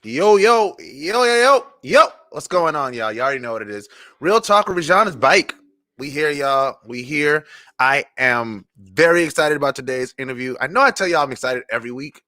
Yo, yo, yo, yo, yo, yo. What's going on, y'all? You already know what it is. Real Talk with Rajan's bike. We here, y'all. We here. I am very excited about today's interview. I know I tell y'all I'm excited every week,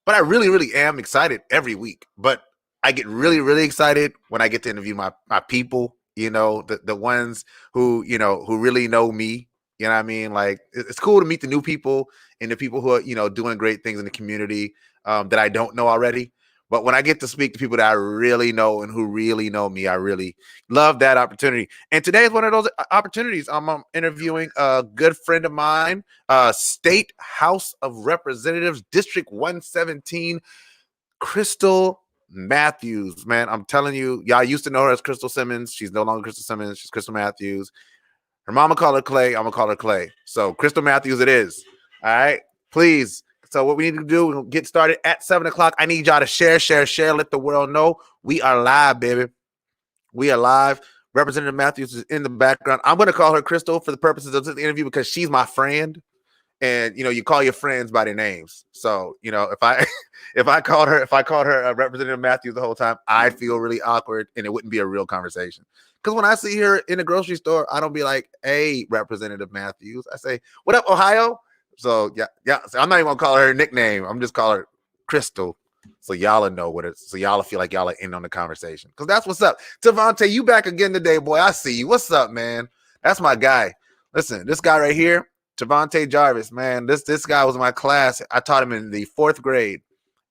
but I really, really am excited every week. But I get really, really excited when I get to interview my people, the ones who really know me. You know what I mean? Like, it's cool to meet the new people and the people who are, doing great things in the community that I don't know already. But when I get to speak to people that I really know and who really know me, I really love that opportunity. And today is one of those opportunities. I'm interviewing a good friend of mine, State House of Representatives, District 117, Krystle Matthews. Man, I'm telling you, y'all used to know her as Krystle Simmons. She's no longer Krystle Simmons. She's Krystle Matthews. Her mama called her Clay. I'm going to call her Clay. So Krystle Matthews it is. All right? Please. So what we need to do, we'll get started at 7 o'clock. I need y'all to share, let the world know we are live, baby. We are live. Representative Matthews is in the background. I'm going to call her Krystle for the purposes of this interview because she's my friend. And you call your friends by their names. So if I called her Representative Matthews the whole time, I feel really awkward, and it wouldn't be a real conversation. Because when I see her in the grocery store, I don't be like, "Hey, Representative Matthews." I say, "What up, Ohio?" So yeah. So I'm not even gonna call her nickname. I'm just call her Krystle. So y'all know what it's. So y'all feel like y'all are in on the conversation. Because that's what's up. Devonte, you back again today, boy. I see you. What's up, man? That's my guy. Listen, this guy right here. Devonte Jarvis, man, this guy was in my class. I taught him in the 4th grade,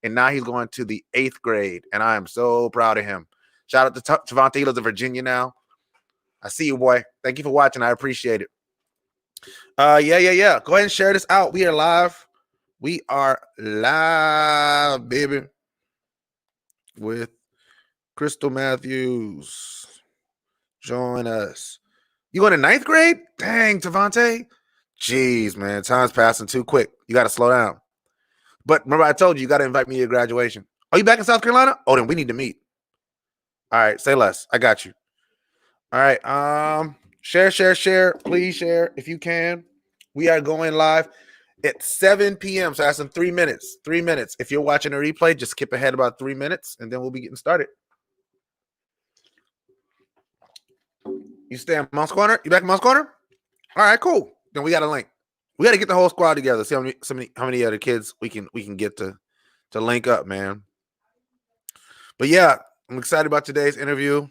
and now he's going to the 8th grade, and I am so proud of him. Shout out to Devonte. He lives in Virginia now. I see you, boy. Thank you for watching. I appreciate it. Yeah. Go ahead and share this out. We are live. We are live, baby, with Krystle Matthews. Join us. You going to 9th grade? Dang, Devonte. Jeez, man, time's passing too quick. You got to slow down. But remember, I told you, you got to invite me to your graduation. Are you back in South Carolina? Oh, then we need to meet. All right, say less. I got you. All right, share. Please share if you can. We are going live at 7 p.m., so that's in 3 minutes. 3 minutes. If you're watching a replay, just skip ahead about 3 minutes, and then we'll be getting started. You stay in Monk's Corner? You back in Monk's Corner? All right, cool. Then we got a link. We got to get the whole squad together. See how many other kids we can get to link up, man. But yeah, I'm excited about today's interview.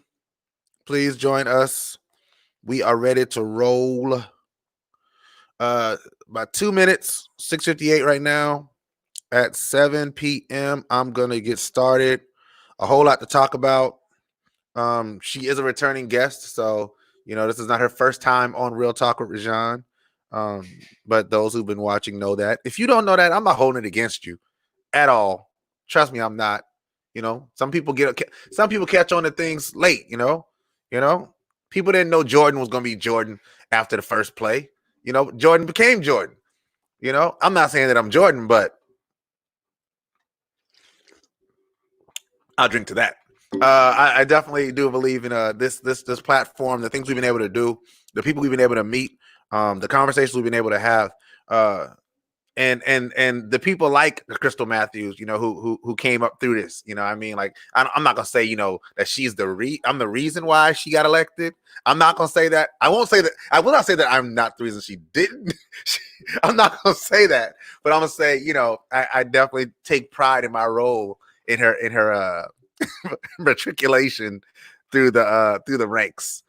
Please join us. We are ready to roll. About 2 minutes, 6:58 right now. At 7 p.m., I'm gonna get started. A whole lot to talk about. She is a returning guest, so this is not her first time on Real Talk with Rajan. But those who've been watching know that. If you don't know that, I'm not holding it against you at all. Trust me, I'm not. Some people catch on to things late. People didn't know Jordan was going to be Jordan after the first play. Jordan became Jordan. I'm not saying that I'm Jordan, but I'll drink to that. I definitely do believe in this platform, the things we've been able to do, the people we've been able to meet, the conversations we've been able to have, and the people like Krystle Matthews, who came up through this. I mean, like I'm not gonna say that she's I'm the reason why she got elected. I'm not gonna say that. I won't say that. I will not say that I'm not the reason she didn't. I'm not gonna say that, but I'm gonna say I definitely take pride in my role in her matriculation through the ranks.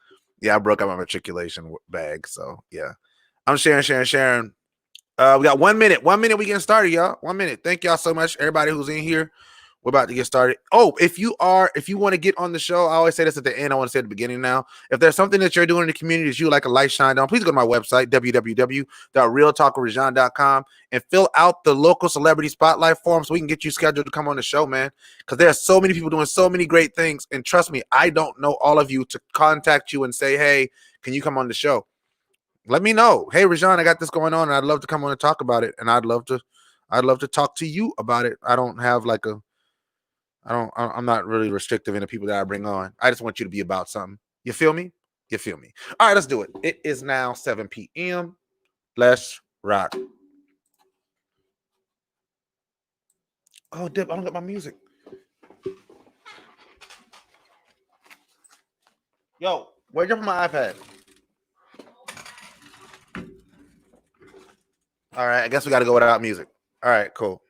Yeah, I broke out my matriculation bag, so yeah, I'm sharing. We got 1 minute. 1 minute, we getting started, y'all. 1 minute. Thank y'all so much, everybody who's in here. We're about to get started. Oh, if you want to get on the show, I always say this at the end. I want to say at the beginning now. If there's something that you're doing in the community that you like a light shine on, please go to my website, www.realtalkwithrajan.com, and fill out the local celebrity spotlight form so we can get you scheduled to come on the show, man. Because there are so many people doing so many great things. And trust me, I don't know all of you to contact you and say, hey, can you come on the show? Let me know. Hey, Rajan, I got this going on, and I'd love to come on and talk about it. And I'd love to talk to you about it. I don't have I'm not really restrictive in the people that I bring on. I just want you to be about something. You feel me? All right, let's do it. It is now 7 p.m. Let's rock. Oh, Dip, I don't got my music. Yo, where'd you put my iPad? All right, I guess we got to go without music. All right, cool.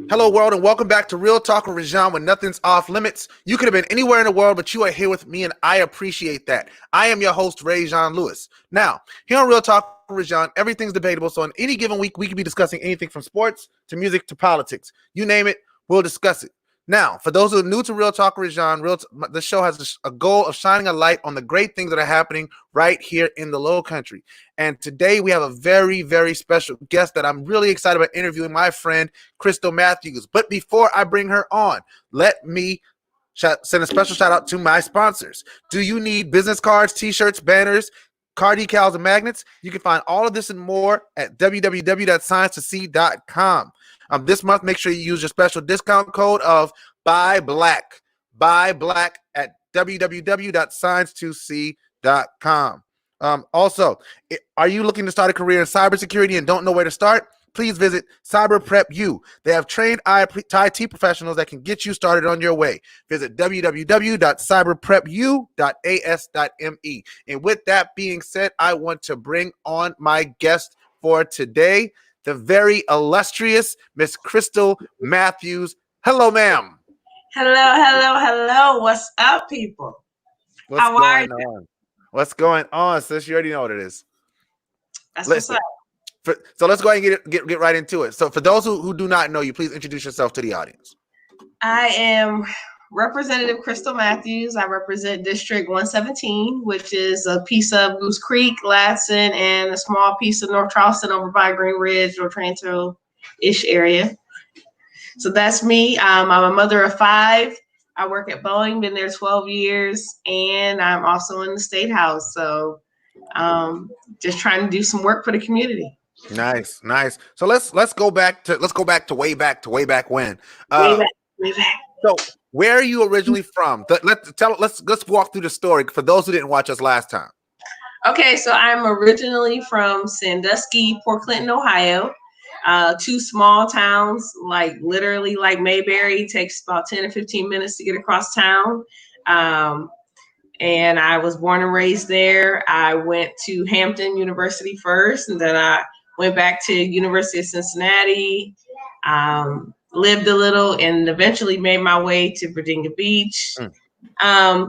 Hello, world, and welcome back to Real Talk with Rajan when nothing's off limits. You could have been anywhere in the world, but you are here with me, and I appreciate that. I am your host, Rajan Lewis. Now, here on Real Talk with Rajan, everything's debatable, so on any given week, we could be discussing anything from sports to music to politics. You name it, we'll discuss it. Now, for those who are new to Real Talk with Rajan, the show has a goal of shining a light on the great things that are happening right here in the Low Country. And today we have a very, very special guest that I'm really excited about interviewing, my friend, Krystle Matthews. But before I bring her on, let me send a special shout out to my sponsors. Do you need business cards, t-shirts, banners, car decals, and magnets? You can find all of this and more at www.science2see.com. This month, make sure you use your special discount code of Buy Black at www.science2see.com. Also, are you looking to start a career in cybersecurity and don't know where to start? Please visit Cyber Prep U. They have trained IT professionals that can get you started on your way. Visit www.cyberprepu.as.me. And with that being said, I want to bring on my guest for today, the very illustrious Miss Krystle Matthews. Hello, ma'am. Hello. What's up, people? What's going on? What's going on, sis? You already know what it is. That's what's up. So let's go ahead and get right into it. So for those who do not know you, please introduce yourself to the audience. I am Representative Krystle Matthews. I represent District 117, which is a piece of Goose Creek, Ladson, and a small piece of North Charleston over by Green Ridge, North Rancho-ish area. So that's me. I'm a mother of 5. I work at Boeing, been there 12 years, and I'm also in the State House. So just trying to do some work for the community. Nice. So let's go back to way back when. Way back. So where are you originally from? Let's walk through the story for those who didn't watch us last time. Okay, so I'm originally from Sandusky, Port Clinton, Ohio. 2 small towns, literally like Mayberry. It takes about 10 or 15 minutes to get across town. And I was born and raised there. I went to Hampton University first, and then I went back to University of Cincinnati, lived a little, and eventually made my way to Virginia Beach.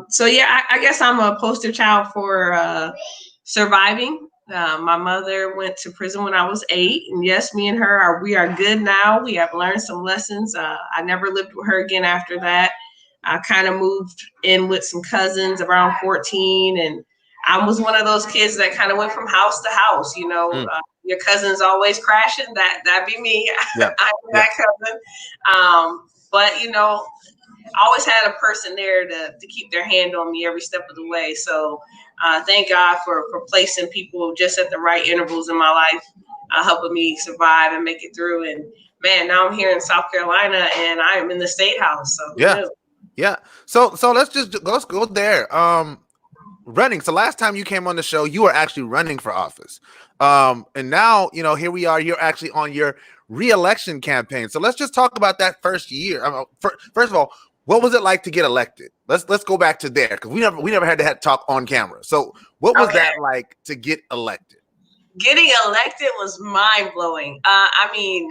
So yeah, I guess I'm a poster child for surviving. My mother went to prison when I was 8, and yes, me and her we are good now. We have learned some lessons. I never lived with her again after that. I kind of moved in with some cousins around 14, and I was one of those kids that kind of went from house to house. Your cousin's always crashing. That'd be me. Yeah. I'm that cousin. But I always had a person there to keep their hand on me every step of the way. So thank God for placing people just at the right intervals in my life, helping me survive and make it through. And man, now I'm here in South Carolina, and I am in the State House. So yeah. So let's go there. Running. So last time you came on the show, you were actually running for office. And now, here we are. You're actually on your re-election campaign. So let's just talk about that first year. First of all, what was it like to get elected? Let's go back to there, because we never had to talk on camera. So what was that like to get elected? Getting elected was mind blowing. I mean,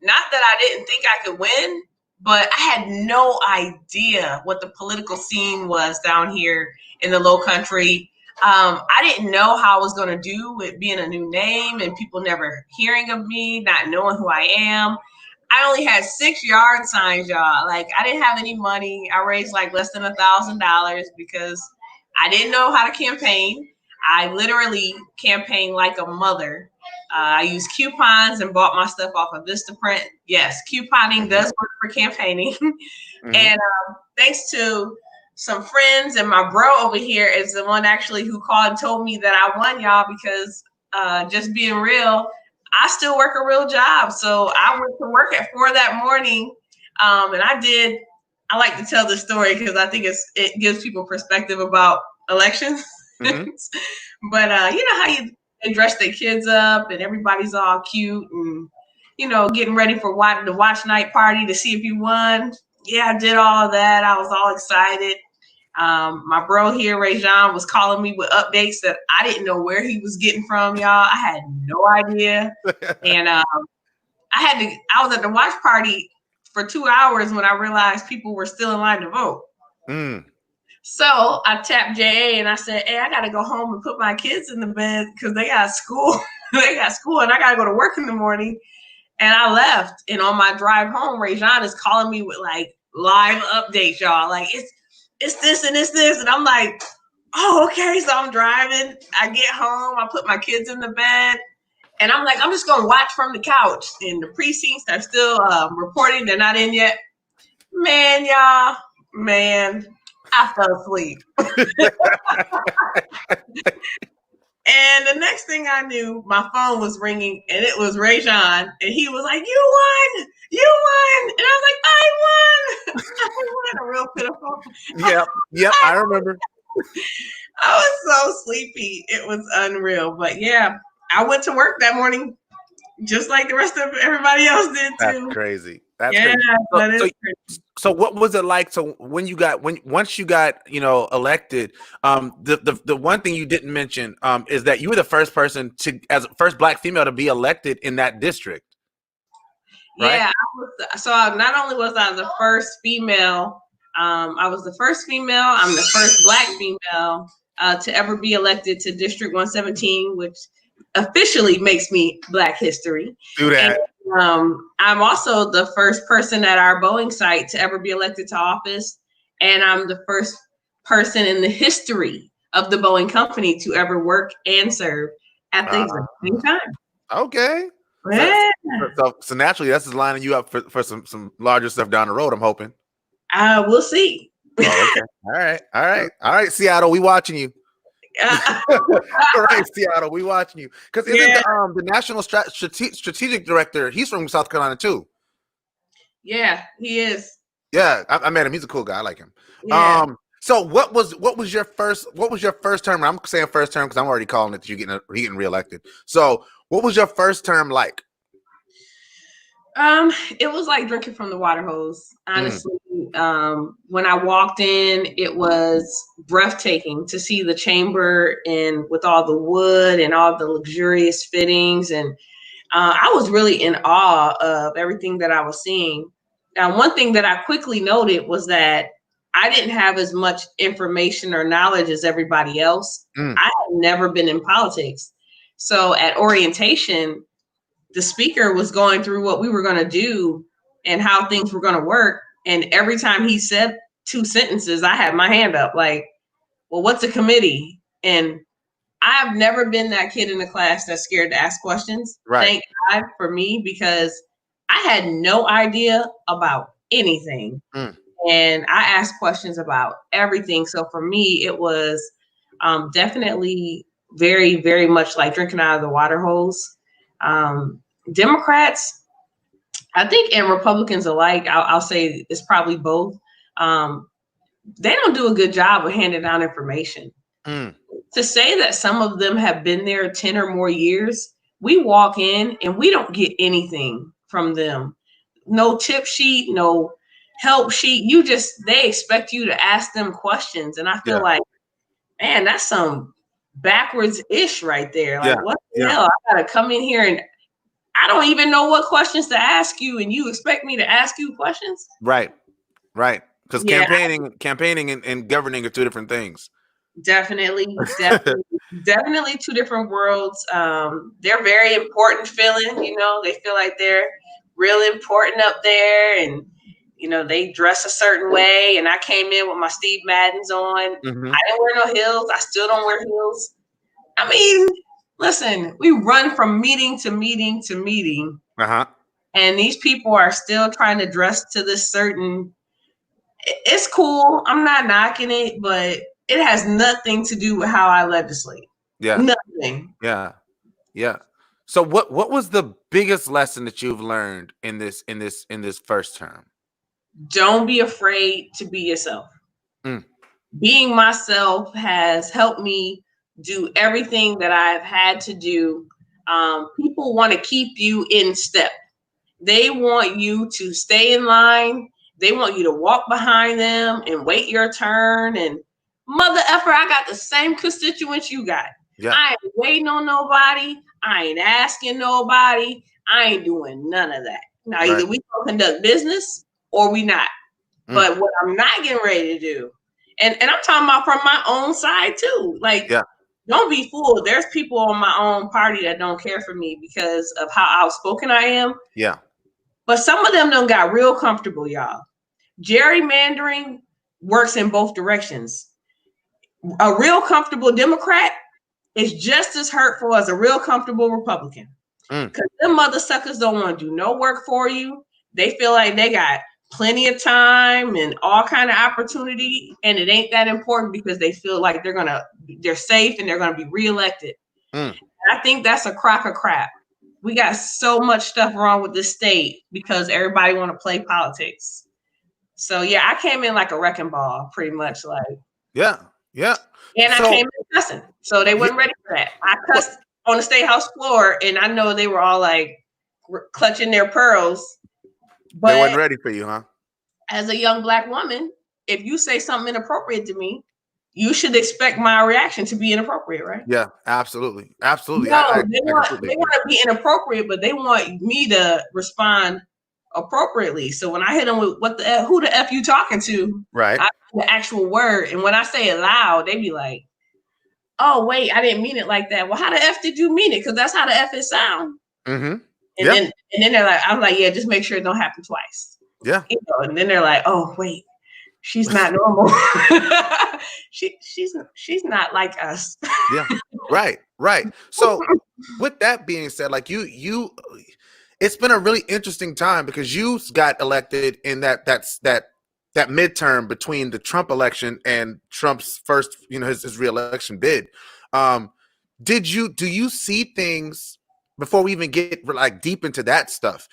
not that I didn't think I could win, but I had no idea what the political scene was down here in the Low Country. I didn't know how I was going to do with being a new name and people never hearing of me, not knowing who I am. I only had 6 yard signs, y'all. I didn't have any money. I raised less than $1,000 because I didn't know how to campaign. I literally campaigned like a mother. I used coupons and bought my stuff off of Vistaprint. Yes, couponing does work for campaigning. And thanks to some friends, and my bro over here is the one actually who called and told me that I won, y'all, because just being real, I still work a real job. So I went to work at 4 that morning, and I like to tell this story because I think it gives people perspective about elections. But you know how they dress their kids up, and everybody's all cute and getting ready for the watch night party to see if you won. Yeah, I did all of that. I was all excited. My bro here, Ray Jean, was calling me with updates that I didn't know where he was getting from, y'all. I had no idea. And I was at the watch party for 2 hours when I realized people were still in line to vote. So I tapped JA and I said, hey, I got to go home and put my kids in the bed because they got school. They got school and I got to go to work in the morning. And I left. And on my drive home, Ray Jean is calling me with like live updates, y'all. Like, it's this and it's this. And I'm like, oh, okay. So I'm driving. I get home. I put my kids in the bed. And I'm like, I'm just going to watch from the couch. And the precincts are still reporting. They're not in yet. Man, y'all. Man, I fell asleep. And the next thing I knew, my phone was ringing, and it was Ray Jean, and he was like, "You won! You won!" And I was like, "I won! I won!" Real pitiful. Yep, I remember. I was so sleepy; it was unreal. But yeah, I went to work that morning, just like the rest of everybody else did too. That's crazy. That's crazy. So what was it like? So once you got elected, the one thing you didn't mention is that you were the first person as first Black female to be elected in that district. Right? Yeah, so not only was I the first female, I was the first female. I'm the first Black female to ever be elected to District 117, which officially makes me Black history. Do that. And, I'm also the first person at our Boeing site to ever be elected to office, and I'm the first person in the history of the Boeing company to ever work and serve at the exact same time. Okay. Yeah. So naturally, that's just lining you up for some larger stuff down the road, I'm hoping. We'll see. Oh, okay. All right, Seattle, we watching you. All right, Seattle, we watching you. Because isn't the national strategic director? He's from South Carolina too. Yeah, he is. Yeah, I met him. He's a cool guy. I like him. Yeah. So what was your first term? I'm saying first term because I'm already calling it that you're getting reelected. So what was your first term like? It was like drinking from the water hose, honestly. When I walked in, it was breathtaking to see the chamber and with all the wood and all the luxurious fittings. And I was really in awe of everything that I was seeing. Now, one thing that I quickly noted was that I didn't have as much information or knowledge as everybody else. I had never been in politics. So at orientation, the speaker was going through what we were going to do and how things were going to work. And every time he said 2 sentences, I had my hand up like, well, what's a committee? And I've never been that kid in the class that's scared to ask questions. Right. Thank God for me, because I had no idea about anything. And I asked questions about everything. So for me, it was definitely very, very much like drinking out of the water hose. Democrats, I think, and Republicans alike, I'll say it's probably both. They don't do a good job of handing down information. To say that some of them have been there 10 or more years, we walk in and we don't get anything from them. No tip sheet, no help sheet. They expect you to ask them questions. And I feel like, man, that's some backwards-ish right there. Like, what the hell? I gotta come in here and I don't even know what questions to ask you, and you expect me to ask you questions? Right. Because campaigning and governing are 2 different things. Definitely 2 different worlds. They're very important feeling, they feel like they're real important up there, and they dress a certain way. And I came in with my Steve Maddens on. I didn't wear no heels. I still don't wear heels. I mean, listen, we run from meeting to meeting to meeting. And these people are still trying to dress to this certain. It's cool. I'm not knocking it, but it has nothing to do with how I legislate. Nothing. Yeah. So what was the biggest lesson that you've learned in this first term? Don't be afraid to be yourself. Being myself has helped me do everything that I've had to do. People want to keep you in step. They want you to stay in line. They want you to walk behind them and wait your turn. And mother effer, I got the same constituents you got. Yeah. I ain't waiting on nobody. I ain't asking nobody. I ain't doing none of that. Now, either we gonna conduct business or we not. But what I'm not getting ready to do, and I'm talking about from my own side too. Like, don't be fooled. There's people on my own party that don't care for me because of how outspoken I am. Yeah. But some of them done got real comfortable, y'all. Gerrymandering works in both directions. A real comfortable Democrat is just as hurtful as a real comfortable Republican. Because them mother suckers don't want to do no work for you. They feel like they got plenty of time and all kind of opportunity, and it ain't that important because they feel like they're safe and they're gonna be reelected. I think that's a crock of crap. We got so much stuff wrong with this state because everybody want to play politics. So yeah, I came in like a wrecking ball, pretty much. Like yeah. And I came in cussing, so they wasn't ready for that. I cussed on the state house floor, and I know they were all like clutching their pearls. But they wasn't ready for you, huh? As a young Black woman, if you say something inappropriate to me, you should expect my reaction to be inappropriate, right? Yeah, absolutely. Absolutely. No, they want to be inappropriate, but they want me to respond appropriately. So when I hit them with who the F you talking to, right? I the actual word. And when I say it loud, they be like, oh, wait, I didn't mean it like that. Well, how the F did you mean it? Because that's how the F is sound. And then they're like, I'm like, yeah, just make sure it don't happen twice. Yeah. And then they're like, oh, wait. She's not normal. she's not like us. Yeah. Right. So with that being said, like you it's been a really interesting time because you got elected in that midterm between the Trump election and Trump's first, his reelection bid. Do you see things before we even get like deep into that stuff?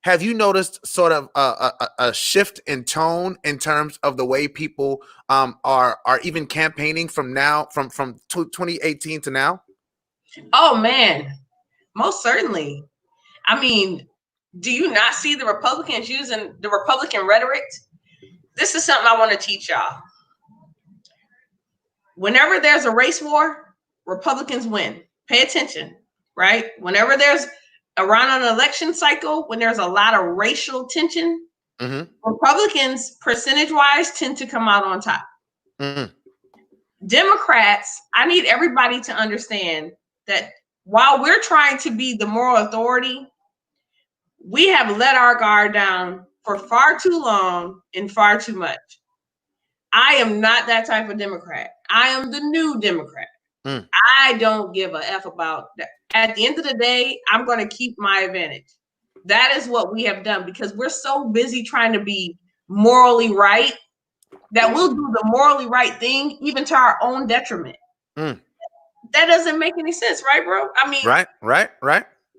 Have you noticed sort of a shift in tone in terms of the way people are even campaigning from 2018 to now? Oh man, most certainly. I mean, do you not see the Republicans using the Republican rhetoric? This is something I want to teach y'all. Whenever there's a race war, Republicans win. Pay attention, right? Whenever there's around an election cycle, when there's a lot of racial tension, Republicans, percentage-wise, tend to come out on top. Democrats, I need everybody to understand that while we're trying to be the moral authority, we have let our guard down for far too long and far too much. I am not that type of Democrat. I am the new Democrat. I don't give a F about that. At the end of the day, I'm going to keep my advantage. That is what we have done because we're so busy trying to be morally right that we'll do the morally right thing even to our own detriment. That doesn't make any sense, right, bro? I mean, right.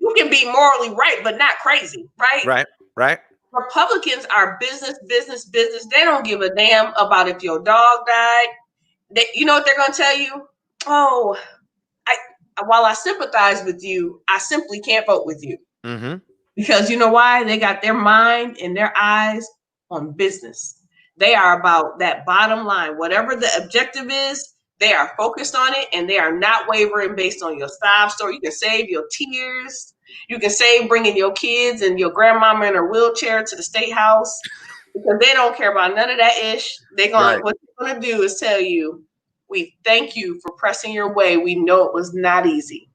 You can be morally right, but not crazy, right? Right. Republicans are business. They don't give a damn about if your dog died. You know what they're going to tell you? Oh, while I sympathize with you, I simply can't vote with you. Because you know why? They got their mind and their eyes on business. They are about that bottom line. Whatever the objective is, they are focused on it, and they are not wavering based on your sob story. You can save your tears. You can save bringing your kids and your grandmama in her wheelchair to the state house because they don't care about none of that ish. What they're going to do is tell you, we thank you for pressing your way. We know it was not easy.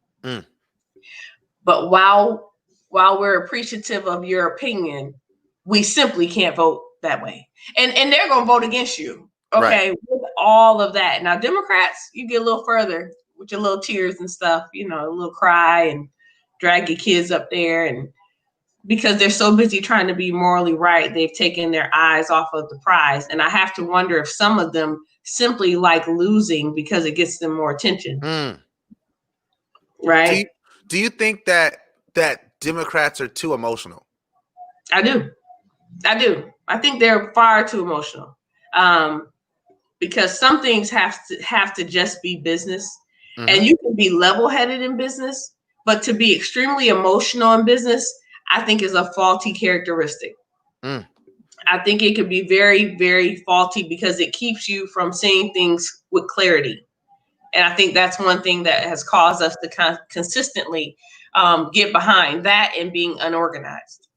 But while we're appreciative of your opinion, we simply can't vote that way. And they're going to vote against you. Okay. Right. With all of that. Now, Democrats, you get a little further with your little tears and stuff, a little cry and drag your kids up there. And because they're so busy trying to be morally right, they've taken their eyes off of the prize. And I have to wonder if some of them simply like losing because it gets them more attention. Right? Do you think that Democrats are too emotional? I do. I think they're far too emotional. because some things have to just be business, and Mm-hmm. you can be level-headed in business, but to be extremely emotional in business, I think is a faulty characteristic. Mm. I think it could be very, very faulty because it keeps you from seeing things with clarity. And I think that's one thing that has caused us to consistently get behind that and being unorganized.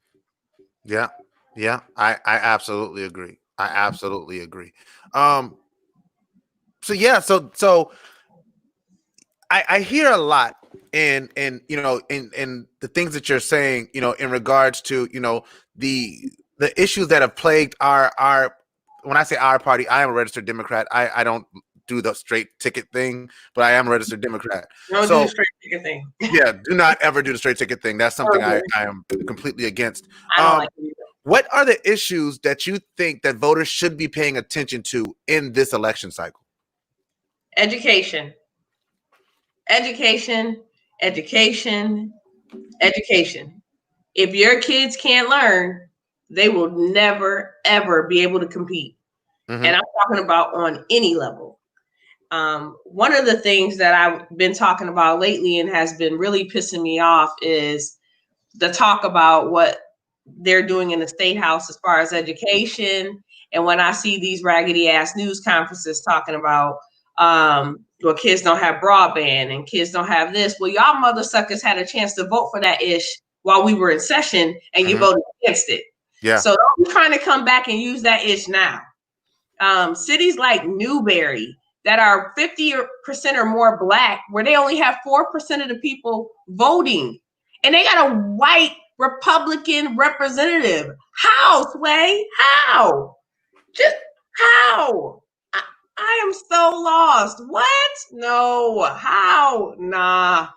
Yeah, yeah, I absolutely agree. I absolutely agree. Um, so yeah, so I hear a lot in in the things that you're saying, in regards to the issues that have plagued our when I say our party, I am a registered Democrat. I don't do the straight ticket thing, but I am a registered Democrat. Don't do the So straight ticket thing. yeah, do not ever do the straight ticket thing. That's something Okay. I am completely against. I don't like it either. What are the issues that you think that voters should be paying attention to in this election cycle? Education, education, education, education. If your kids can't learn, they will never, ever be able to compete. Mm-hmm. And I'm talking about on any level. One of the things that I've been talking about lately and has been really pissing me off is the talk about what they're doing in the state house as far as education. And when I see these raggedy ass news conferences talking about, well, kids don't have broadband and kids don't have this. Well, y'all mother suckers had a chance to vote for that ish while we were in session and you Mm-hmm. voted against it. Yeah. So don't be trying to come back and use that ish now. Cities like Newberry that are 50% or more Black, where they only have 4% of the people voting, and they got a white Republican representative. How, Sway? How? Just how? I am so lost. What? No. How? Nah.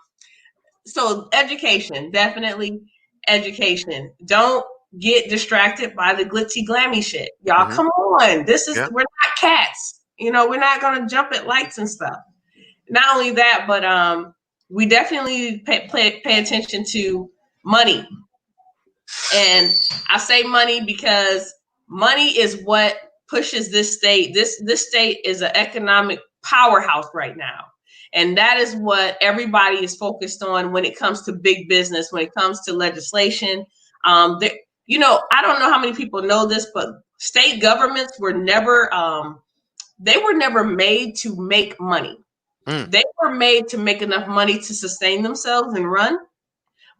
So education, definitely education. Don't get distracted by the glitzy glammy shit. Y'all, Mm-hmm. come on. Yeah. We're not cats. We're not gonna jump at lights and stuff. Not only that, but we definitely pay attention to money. And I say money because money is what pushes this state. This state is an economic powerhouse right now. And that is what everybody is focused on when it comes to big business, when it comes to legislation. I don't know how many people know this, but state governments were never they were never made to make money. Mm. They were made to make enough money to sustain themselves and run,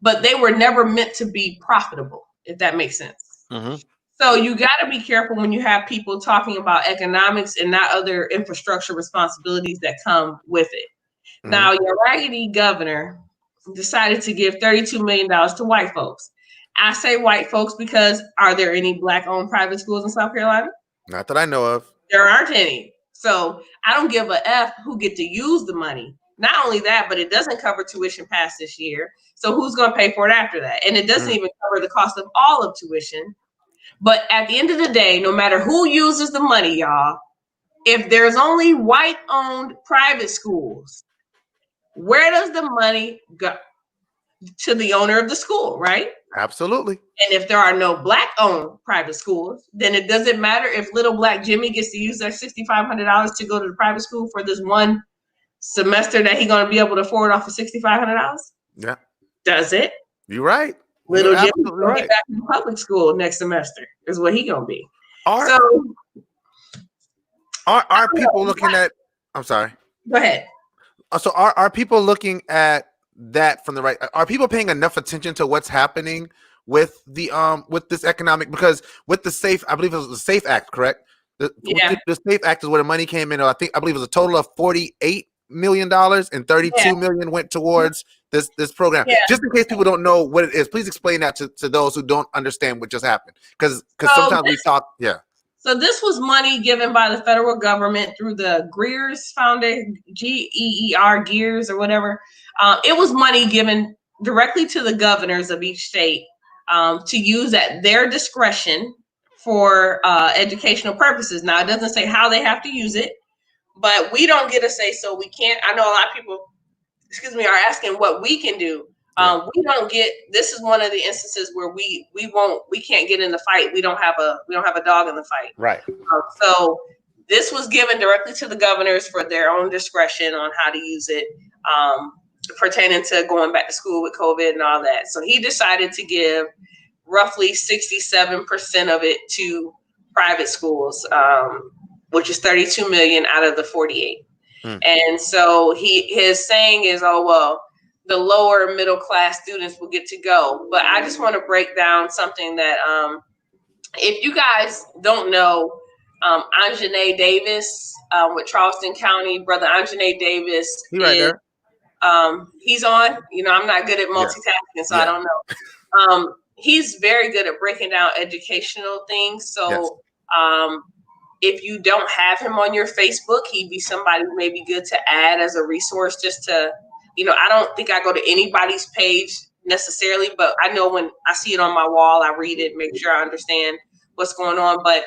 but they were never meant to be profitable, if that makes sense. Mm-hmm. So you got to be careful when you have people talking about economics and not other infrastructure responsibilities that come with it. Mm-hmm. Now, your raggedy governor decided to give $32 million to white folks. I say white folks because are there any Black-owned private schools in South Carolina? Not that I know of. There aren't any. So I don't give a F who get to use the money. Not only that, but it doesn't cover tuition past this year. So who's going to pay for it after that? And it doesn't even cover the cost of all of tuition. But at the end of the day, no matter who uses the money, y'all, if there's only white-owned private schools, where does the money go? To the owner of the school, right? Absolutely. And if there are no Black-owned private schools, then it doesn't matter if little Black Jimmy gets to use their $6,500 to go to the private school for this one semester that he's going to be able to afford off of $6,500. Yeah. Does it? You're right. Little You're Jimmy absolutely going to right. get back to public school next semester is what he going to be. Are people looking at? I'm sorry. Go ahead. So are people looking at that from the right? Are people paying enough attention to what's happening with the with this economic? Because with the SAFE, I believe it was the SAFE Act, correct? The SAFE Act is where the money came in. I believe it was a total of $48 million and 32 million went towards this program. Yeah. Just in case people don't know what it is, please explain that to those who don't understand what just happened. Because sometimes we talk. Yeah. So this was money given by the federal government through the Greers Foundation, GEER, Gears or whatever. It was money given directly to the governors of each state to use at their discretion for educational purposes. Now, it doesn't say how they have to use it, but we don't get a say, so we can't. I know a lot of people, are asking what we can do. We don't get. This is one of the instances where we can't get in the fight. We don't have a dog in the fight. Right. So this was given directly to the governors for their own discretion on how to use it, pertaining to going back to school with COVID and all that. So he decided to give roughly 67% of it to private schools, which is 32 million out of the 48. And so his saying is, oh, well, the lower middle class students will get to go. But I just want to break down something that, if you guys don't know, Anjanae Davis with Charleston County, brother Anjanae Davis right there. He's on. I'm not good at multitasking, so I don't know. He's very good at breaking down educational things. So if you don't have him on your Facebook, he'd be somebody who may be good to add as a resource just to, I don't think I go to anybody's page necessarily, but I know when I see it on my wall, I read it, make sure I understand what's going on. But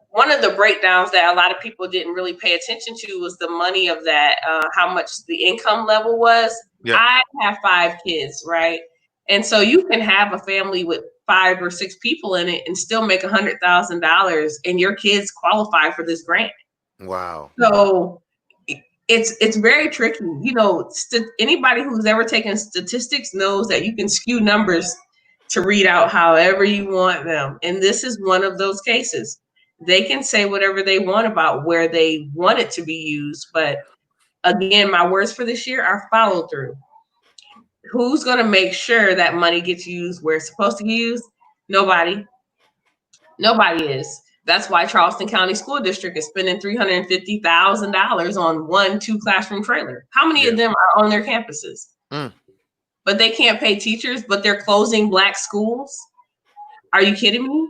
one of the breakdowns that a lot of people didn't really pay attention to was the money of that, how much the income level was. Yeah. I have 5 kids, right? And so you can have a family with 5 or 6 people in it and still make $100,000, and your kids qualify for this grant. Wow. So it's very tricky. Anybody who's ever taken statistics knows that you can skew numbers to read out however you want them. And this is one of those cases. They can say whatever they want about where they want it to be used. But again, my words for this year are follow through. Who's going to make sure that money gets used where it's supposed to be used? Nobody. Nobody is. That's why Charleston County School District is spending $350,000 on 1-2 classroom trailer. How many of them are on their campuses? But they can't pay teachers, but they're closing Black schools. Are you kidding me?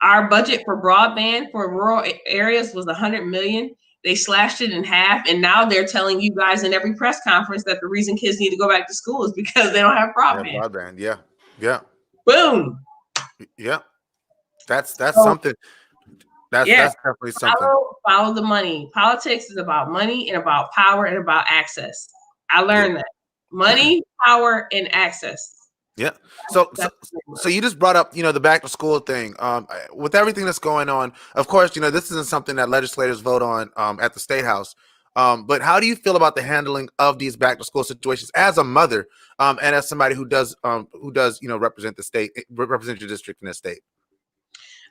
Our budget for broadband for rural areas was $100 million. They slashed it in half, and now they're telling you guys in every press conference that the reason kids need to go back to school is because they don't have broadband. Yeah. Boom. Yeah. That's something. That's definitely something. Follow the money. Politics is about money and about power and about access. I learned that. Money, power, and access. Yeah. So you just brought up, the back to school thing. With everything that's going on, of course, this isn't something that legislators vote on at the State House. But how do you feel about the handling of these back to school situations as a mother and as somebody who does represent the state, represent your district in the state?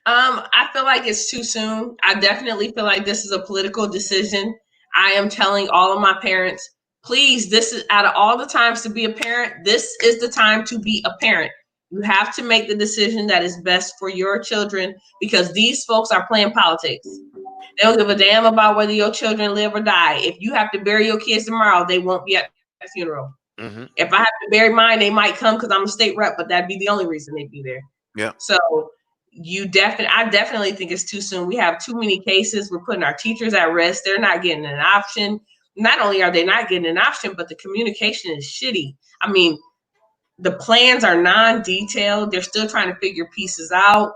I feel like it's too soon. I definitely feel like this is a political decision. I am telling all of my parents, please, this is out of all the times to be a parent, this is the time to be a parent. You have to make the decision that is best for your children because these folks are playing politics. They don't give a damn about whether your children live or die. If you have to bury your kids tomorrow, they won't be at the funeral. Mm-hmm. If I have to bury mine, they might come because I'm a state rep, but that'd be the only reason they'd be there. Yeah. So I definitely think it's too soon. We have too many cases. We're putting our teachers at risk. They're not getting an option. Not only are they not getting an option, but the communication is shitty. I mean, the plans are non-detailed. They're still trying to figure pieces out.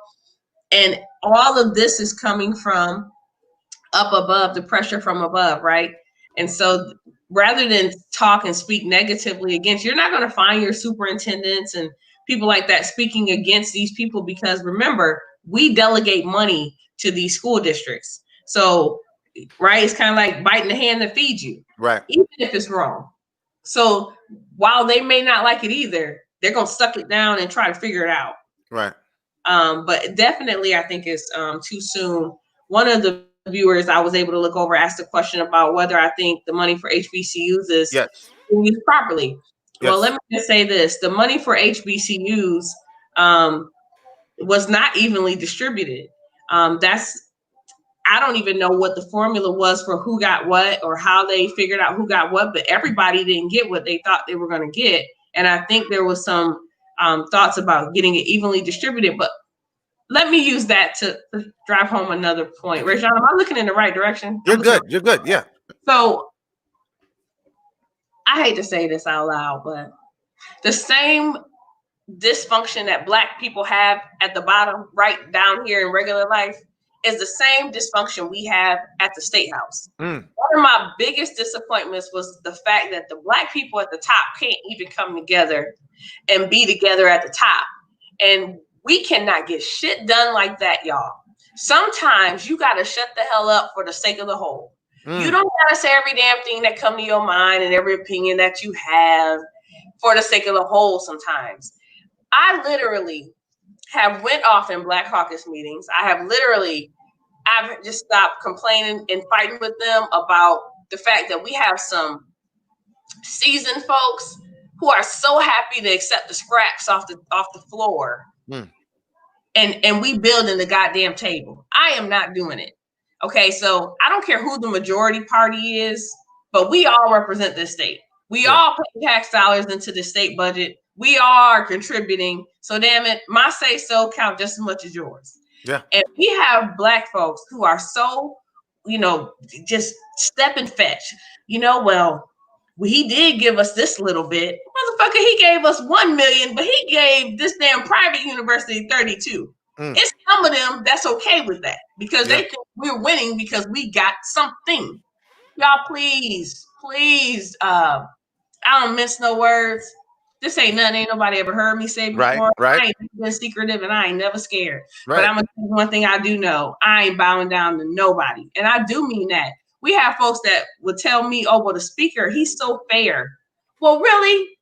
And all of this is coming from up above, the pressure from above, right? And so rather than talk and speak negatively against, you're not going to find your superintendents and people like that speaking against these people because remember, we delegate money to these school districts. So, right, it's kind of like biting the hand that feeds you, right? Even if it's wrong. So while they may not like it either, they're going to suck it down and try to figure it out. Right. But definitely, I think it's too soon. One of the viewers I was able to look over asked a question about whether I think the money for HBCUs is used properly. Yes. Well, let me just say this. The money for HBCUs was not evenly distributed. I don't even know what the formula was for who got what or how they figured out who got what, but everybody didn't get what they thought they were going to get. And I think there was some thoughts about getting it evenly distributed. But let me use that to drive home another point. Rajon, am I looking in the right direction? You're good. You're good. Yeah. So I hate to say this out loud, but the same dysfunction that Black people have at the bottom, right down here in regular life, is the same dysfunction we have at the State House. One of my biggest disappointments was the fact that the Black people at the top can't even come together and be together at the top. And we cannot get shit done like that, y'all. sometimes you got to shut the hell up for the sake of the whole. You don't got to say every damn thing that come to your mind and every opinion that you have for the sake of the whole sometimes. I literally have went off in Black Caucus meetings. I've just stopped complaining and fighting with them about the fact that we have some seasoned folks who are so happy to accept the scraps off the floor. And we building the goddamn table. I am not doing it. Okay, so I don't care who the majority party is, but we all represent this state. We all pay tax dollars into the state budget. We are contributing. So damn it, my say so count just as much as yours. Yeah. And we have Black folks who are so, just step and fetch. Well, he did give us this little bit. Motherfucker, he gave us 1 million, but he gave this damn private university 32. It's some of them that's okay with that because they think we're winning because we got something. Y'all, please, I don't miss no words. This ain't nothing ain't nobody ever heard me say before. Right. I ain't been secretive and I ain't never scared. Right. But I'm gonna tell you one thing I do know. I ain't bowing down to nobody. And I do mean that. We have folks that would tell me, oh, well, the speaker, he's so fair. Well, really?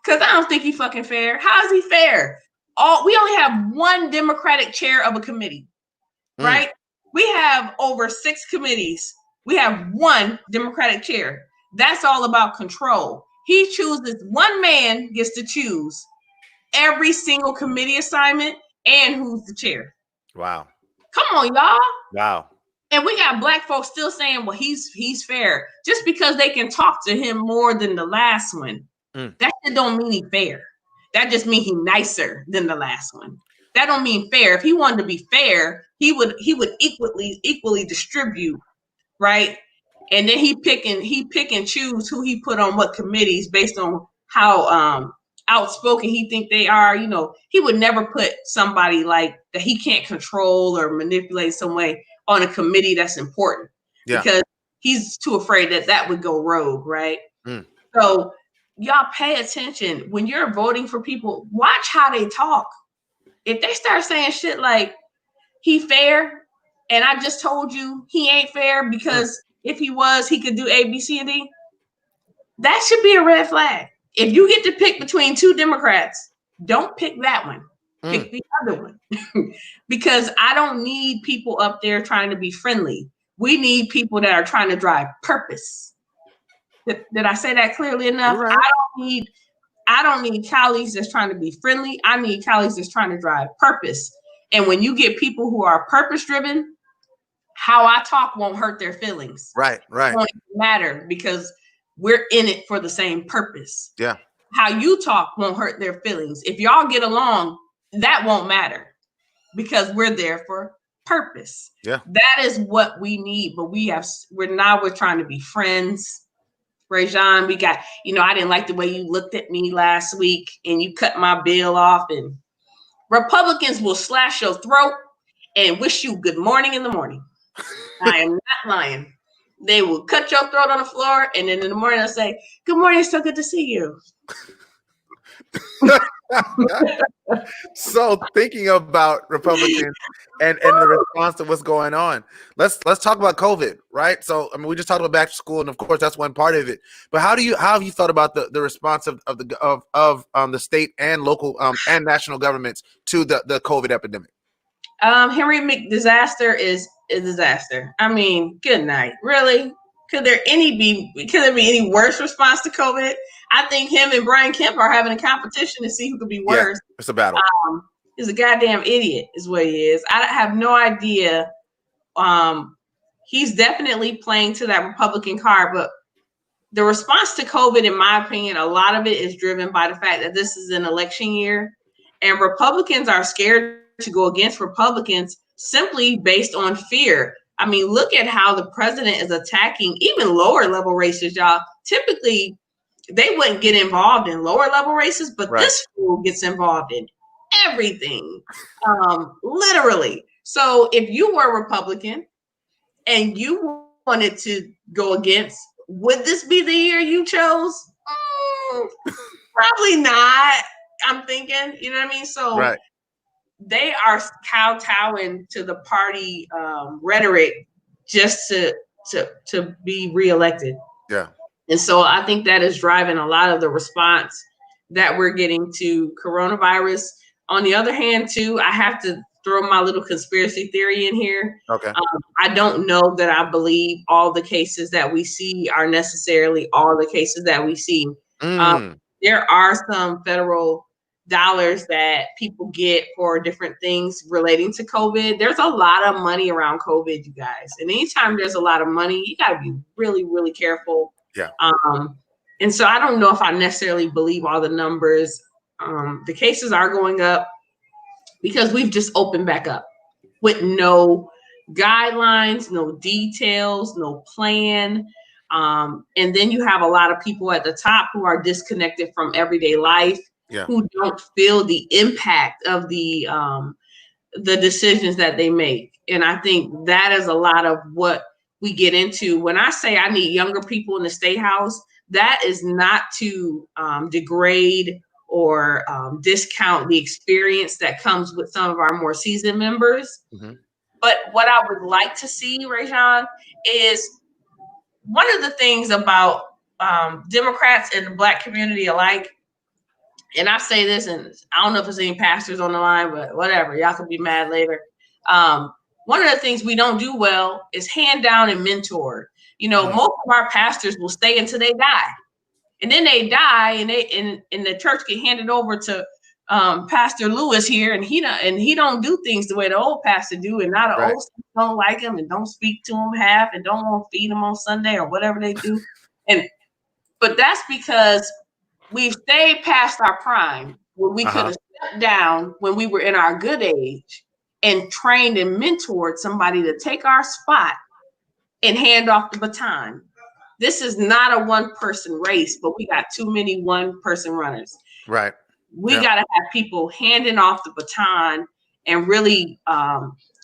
Because I don't think he's fucking fair. How is he fair? We only have one Democratic chair of a committee, right? We have over 6 committees. We have one Democratic chair. That's all about control. He chooses, one man gets to choose every single committee assignment and who's the chair. Wow. Come on, y'all. Wow. And we got Black folks still saying, well, he's fair. Just because they can talk to him more than the last one, that shit don't mean he's fair. That just means he's nicer than the last one. That don't mean fair. If he wanted to be fair, he would equally distribute, right? And then he pick and choose who he put on what committees based on how outspoken he think they are. He would never put somebody like that he can't control or manipulate some way on a committee that's important because he's too afraid that would go rogue, right? So y'all pay attention when you're voting for people. Watch how they talk. If they start saying shit like he fair, and I just told you he ain't fair because if he was, he could do A, B, C, and D. That should be a red flag. If you get to pick between 2 Democrats, don't pick that one. Pick the other one. Because I don't need people up there trying to be friendly. We need people that are trying to drive purpose. Did I say that clearly enough? Right. I don't need colleagues that's trying to be friendly. I need colleagues that's trying to drive purpose. And when you get people who are purpose driven, how I talk won't hurt their feelings. Right. It won't matter because we're in it for the same purpose. Yeah. How you talk won't hurt their feelings. If y'all get along, that won't matter because we're there for purpose. Yeah. That is what we need. But we're trying to be friends. Rajan, we got, I didn't like the way you looked at me last week and you cut my bill off. And Republicans will slash your throat and wish you good morning in the morning. I am not lying. They will cut your throat on the floor, and then in the morning they'll say, good morning, it's so good to see you. So thinking about Republicans and the response to what's going on, let's talk about COVID, right? So we just talked about back to school, and of course that's one part of it. But how have you thought about the response of the state and local and national governments to the COVID epidemic? Henry McDisaster is a disaster. I mean, good night. Really? Could there be any worse response to COVID? I think him and Brian Kemp are having a competition to see who could be worse. Yeah, it's a battle. He's a goddamn idiot, is what he is. I have no idea. He's definitely playing to that Republican card, but the response to COVID, in my opinion, a lot of it is driven by the fact that this is an election year, and Republicans are scared to go against Republicans simply based on fear. I mean, look at how the president is attacking even lower level races, y'all. Typically, they wouldn't get involved in lower level races, but this fool gets involved in everything, literally. So if you were a Republican and you wanted to go against, would this be the year you chose? Probably not. I'm thinking, you know what I mean? So they are kowtowing to the party rhetoric just to be reelected. Yeah. And so I think that is driving a lot of the response that we're getting to coronavirus. On the other hand, too, I have to throw my little conspiracy theory in here. Okay. I don't know that I believe all the cases that we see are necessarily all the cases that we see. There are some federal dollars that people get for different things relating to COVID. There's a lot of money around COVID, you guys. And anytime there's a lot of money, you got to be really, really careful. Yeah. And so I don't know if I necessarily believe all the numbers. The cases are going up because we've just opened back up with no guidelines, no details, no plan. And then you have a lot of people at the top who are disconnected from everyday life, who don't feel the impact of the decisions that they make. And I think that is a lot of what we get into. When I say I need younger people in the state house, that is not to degrade or discount the experience that comes with some of our more seasoned members. Mm-hmm. But what I would like to see, Rajan, is one of the things about Democrats and the Black community alike, and I say this, and I don't know if there's any pastors on the line, but whatever, y'all can be mad later. One of the things we don't do well is hand down and mentor. You know, most of our pastors will stay until they die. And then they die, and the church get handed over to Pastor Lewis here, and he don't do things the way the old pastor do, and now the old don't like him and don't speak to him half, and don't want to feed him on Sunday or whatever they do. But that's because we've stayed past our prime, where we could have stepped down when we were in our good age and trained and mentored somebody to take our spot and hand off the baton. This is not a one-person race, but we got too many one-person runners. Right. We got to have people handing off the baton and really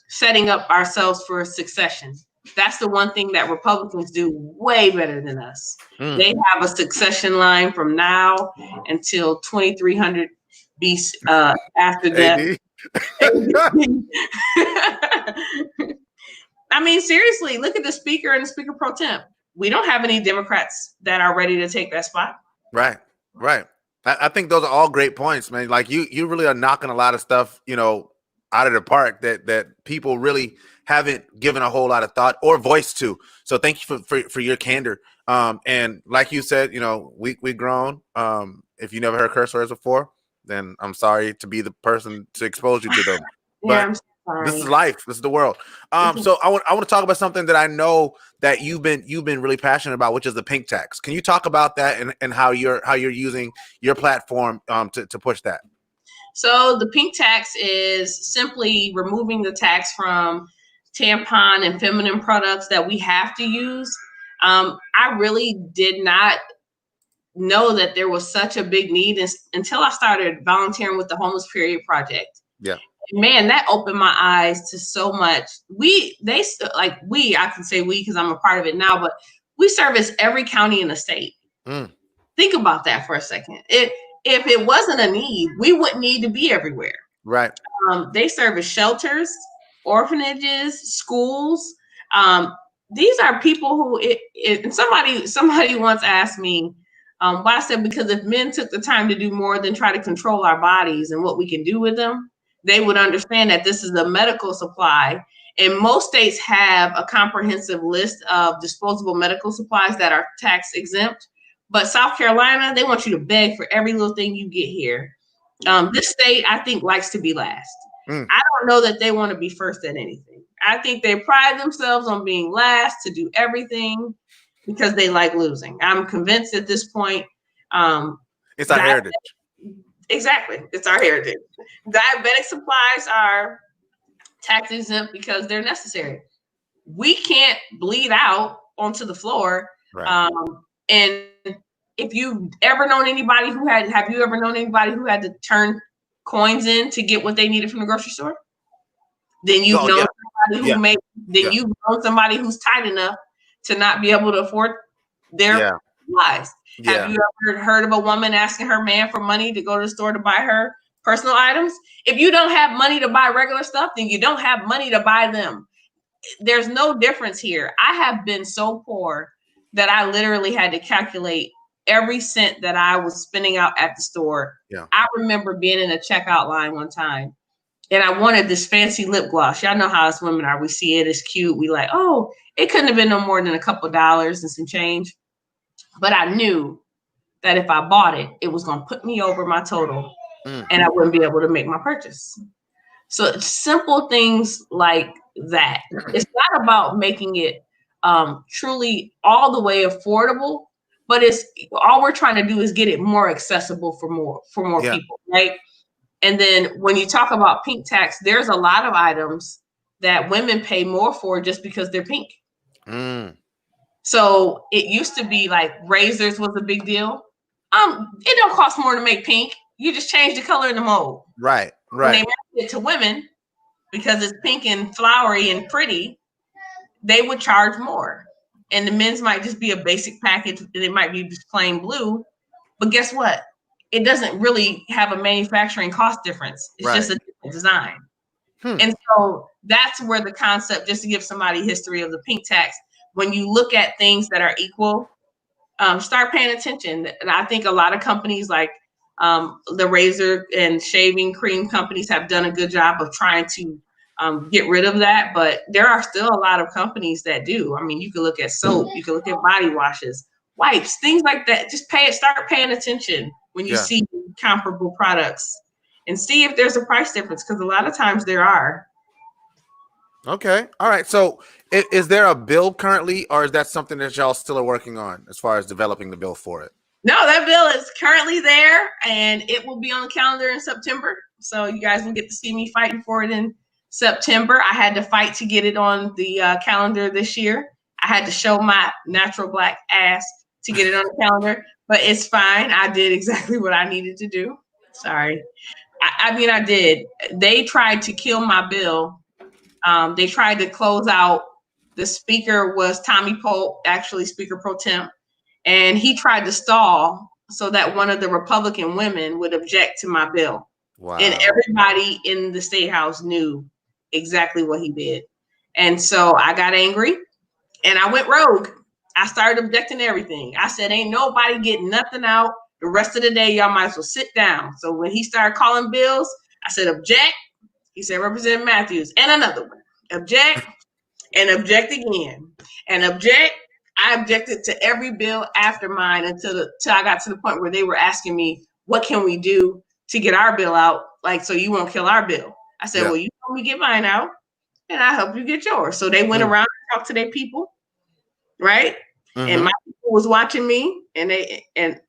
setting up ourselves for succession. That's the one thing that Republicans do way better than us. They have a succession line from now until 2300 BC after death. I mean, seriously, look at the speaker and the speaker pro temp. We don't have any Democrats that are ready to take that spot. Right. I think those are all great points, man. Like you really are knocking a lot of stuff, out of the park that people really haven't given a whole lot of thought or voice to. So thank you for your candor. And like you said, we grown. If you never heard curse words before, then I'm sorry to be the person to expose you to them. But I'm sorry. This is life. This is the world. So I want to talk about something that I know that you've been really passionate about, which is the pink tax. Can you talk about that and how you're using your platform to push that? So the pink tax is simply removing the tax from tampon and feminine products that we have to use. I really did not know that there was such a big need until I started volunteering with the Homeless Period Project. Yeah. Man, that opened my eyes to so much. I can say we because I'm a part of it now, but we service every county in the state. Think about that for a second. If it wasn't a need, we wouldn't need to be everywhere. Right. They service shelters, orphanages, schools. These are people who somebody once asked me why. I said, because if men took the time to do more than try to control our bodies and what we can do with them, they would understand that this is a medical supply. And most states have a comprehensive list of disposable medical supplies that are tax exempt. But South Carolina, they want you to beg for every little thing you get here. This state, I think, likes to be last. I don't know that they want to be first at anything. I think they pride themselves on being last to do everything because they like losing. I'm convinced at this point. It's our heritage. Exactly. It's our heritage. Diabetic supplies are tax exempt because they're necessary. We can't bleed out onto the floor. Right. And if you've ever known anybody have you ever known anybody who had to turn coins in to get what they needed from the grocery store? Then you've known somebody you've known somebody who's tight enough to not be able to afford their supplies. Have you ever heard of a woman asking her man for money to go to the store to buy her personal items. If you don't have money to buy regular stuff, then you don't have money to buy them. There's no difference here. I have been so poor that I literally had to calculate every cent that I was spending out at the store. Yeah. I remember being in a checkout line one time and I wanted this fancy lip gloss. Y'all know how us women are. We see it, it's cute. We like, oh, it couldn't have been no more than a couple dollars and some change. But I knew that if I bought it, it was going to put me over my total and I wouldn't be able to make my purchase. So it's simple things like that. It's not about making it truly all the way affordable, but it's all we're trying to do is get it more accessible for more Yeah. people, right? And then when you talk about pink tax, there's a lot of items that women pay more for just because they're pink. So it used to be like razors was a big deal. It don't cost more to make pink. You just change the color in the mold. Right. When they market it to women, because it's pink and flowery and pretty, they would charge more. And the men's might just be a basic package, and it might be just plain blue. But guess what? It doesn't really have a manufacturing cost difference. It's just a different design. And so that's where the concept, just to give somebody history of the pink tax, when you look at things that are equal, start paying attention. And I think a lot of companies like the razor and shaving cream companies have done a good job of trying to get rid of that. But there are still a lot of companies that do. I mean, you can look at soap, you can look at body washes, wipes, things like that. Just start paying attention when you see comparable products and see if there's a price difference, because a lot of times there are. Okay. All right. So is there a bill currently, or is that something that y'all still are working on as far as developing the bill for it? No, that bill is currently there and it will be on the calendar in September. So you guys will get to see me fighting for it in September. I had to fight to get it on the calendar this year. I had to show my natural black ass to get it on the calendar, but it's fine. I did exactly what I needed to do. Sorry. I mean, I did. They tried to kill my bill. They tried to close out. The speaker was Tommy Pope, actually Speaker Pro Temp, and he tried to stall so that one of the Republican women would object to my bill. Wow. And everybody in the State House knew exactly what he did. And so I got angry and I went rogue. I started objecting to everything. I said, ain't nobody getting nothing out. The rest of the day, y'all might as well sit down. So when he started calling bills, I said, object. He said, Representative Matthews, and another one. Object, and object again, and object. I objected to every bill after mine until I got to the point where they were asking me, what can we do to get our bill out? Like, so you won't kill our bill. I said, well, you help me get mine out, and I help you get yours. So they went around and talked to their people, right? And my people was watching me, and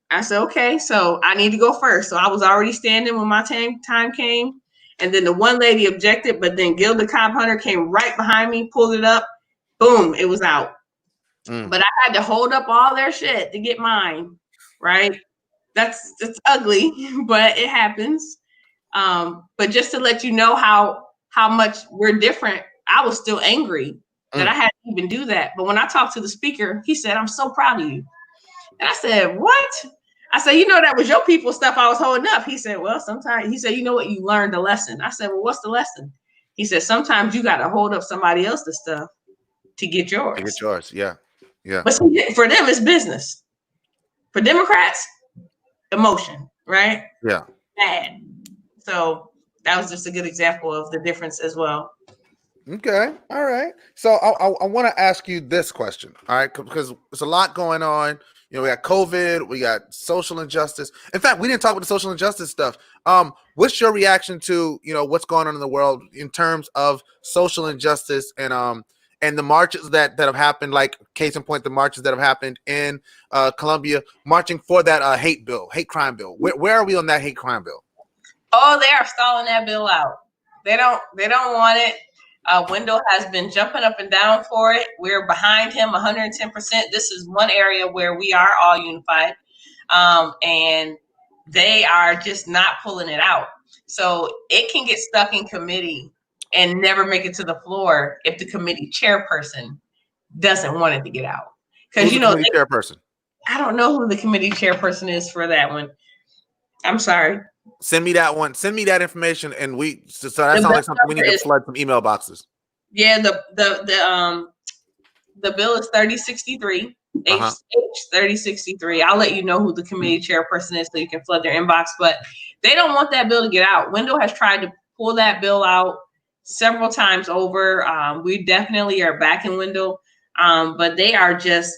I said, okay, so I need to go first. So I was already standing when my time came. And then the one lady objected, but then Gilda Cobb Hunter came right behind me, pulled it up, boom, it was out. But I had to hold up all their shit to get mine, right? That's ugly, but it happens. But just to let you know how much we're different, I was still angry that I had to even do that. But when I talked to the speaker, he said, I'm so proud of you. And I said, what? I said, that was your people's stuff I was holding up. He said, well, sometimes, he said, you know what? You learned a lesson. I said, well, what's the lesson? He said, sometimes you got to hold up somebody else's stuff to get yours. To get yours, yeah. Yeah. But for them, it's business. For Democrats, emotion, right? Yeah. Bad. So that was just a good example of the difference as well. Okay. All right. So I want to ask you this question. All right. Because there's a lot going on. We got COVID, we got social injustice. In fact, we didn't talk about the social injustice stuff. What's your reaction to, what's going on in the world in terms of social injustice and the marches that have happened, like case in point, the marches that have happened in Colombia, marching for that hate crime bill. Where are we on that hate crime bill? Oh, they are stalling that bill out. They don't want it. Wendell has been jumping up and down for it. We're behind him 110%. This is one area where we are all unified. And they are just not pulling it out. So it can get stuck in committee and never make it to the floor if the committee chairperson doesn't want it to get out. Because, chairperson? I don't know who the committee chairperson is for that one. I'm sorry. Send me that one. Send me that information, and so that The sounds bill like something we need number to is flood some email boxes. yeah. The bill is 3063. Uh-huh. HH 3063. I'll let you know who the committee chairperson is so you can flood their inbox. But they don't want that bill to get out. Window has tried to pull that bill out several times over. We definitely are backing Window, but they are just.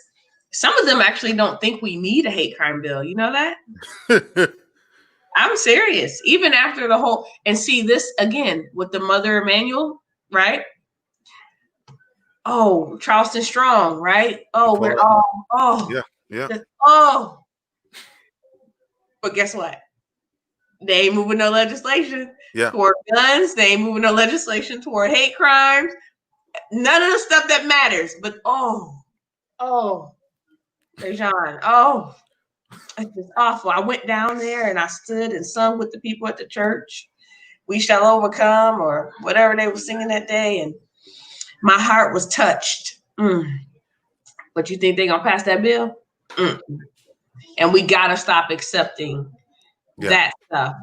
Some of them actually don't think we need a hate crime bill. You know that? I'm serious. Even after the whole and see this again with the Mother Emanuel, right? Oh, Charleston Strong, right? Oh, we're all Yeah. oh. But guess what? They ain't moving no legislation toward guns. They ain't moving no legislation toward hate crimes. None of the stuff that matters. But Rajon, it's just awful. I went down there and I stood and sung with the people at the church. We shall overcome, or whatever they were singing that day, and my heart was touched. But you think they're gonna pass that bill? And we gotta stop accepting that stuff.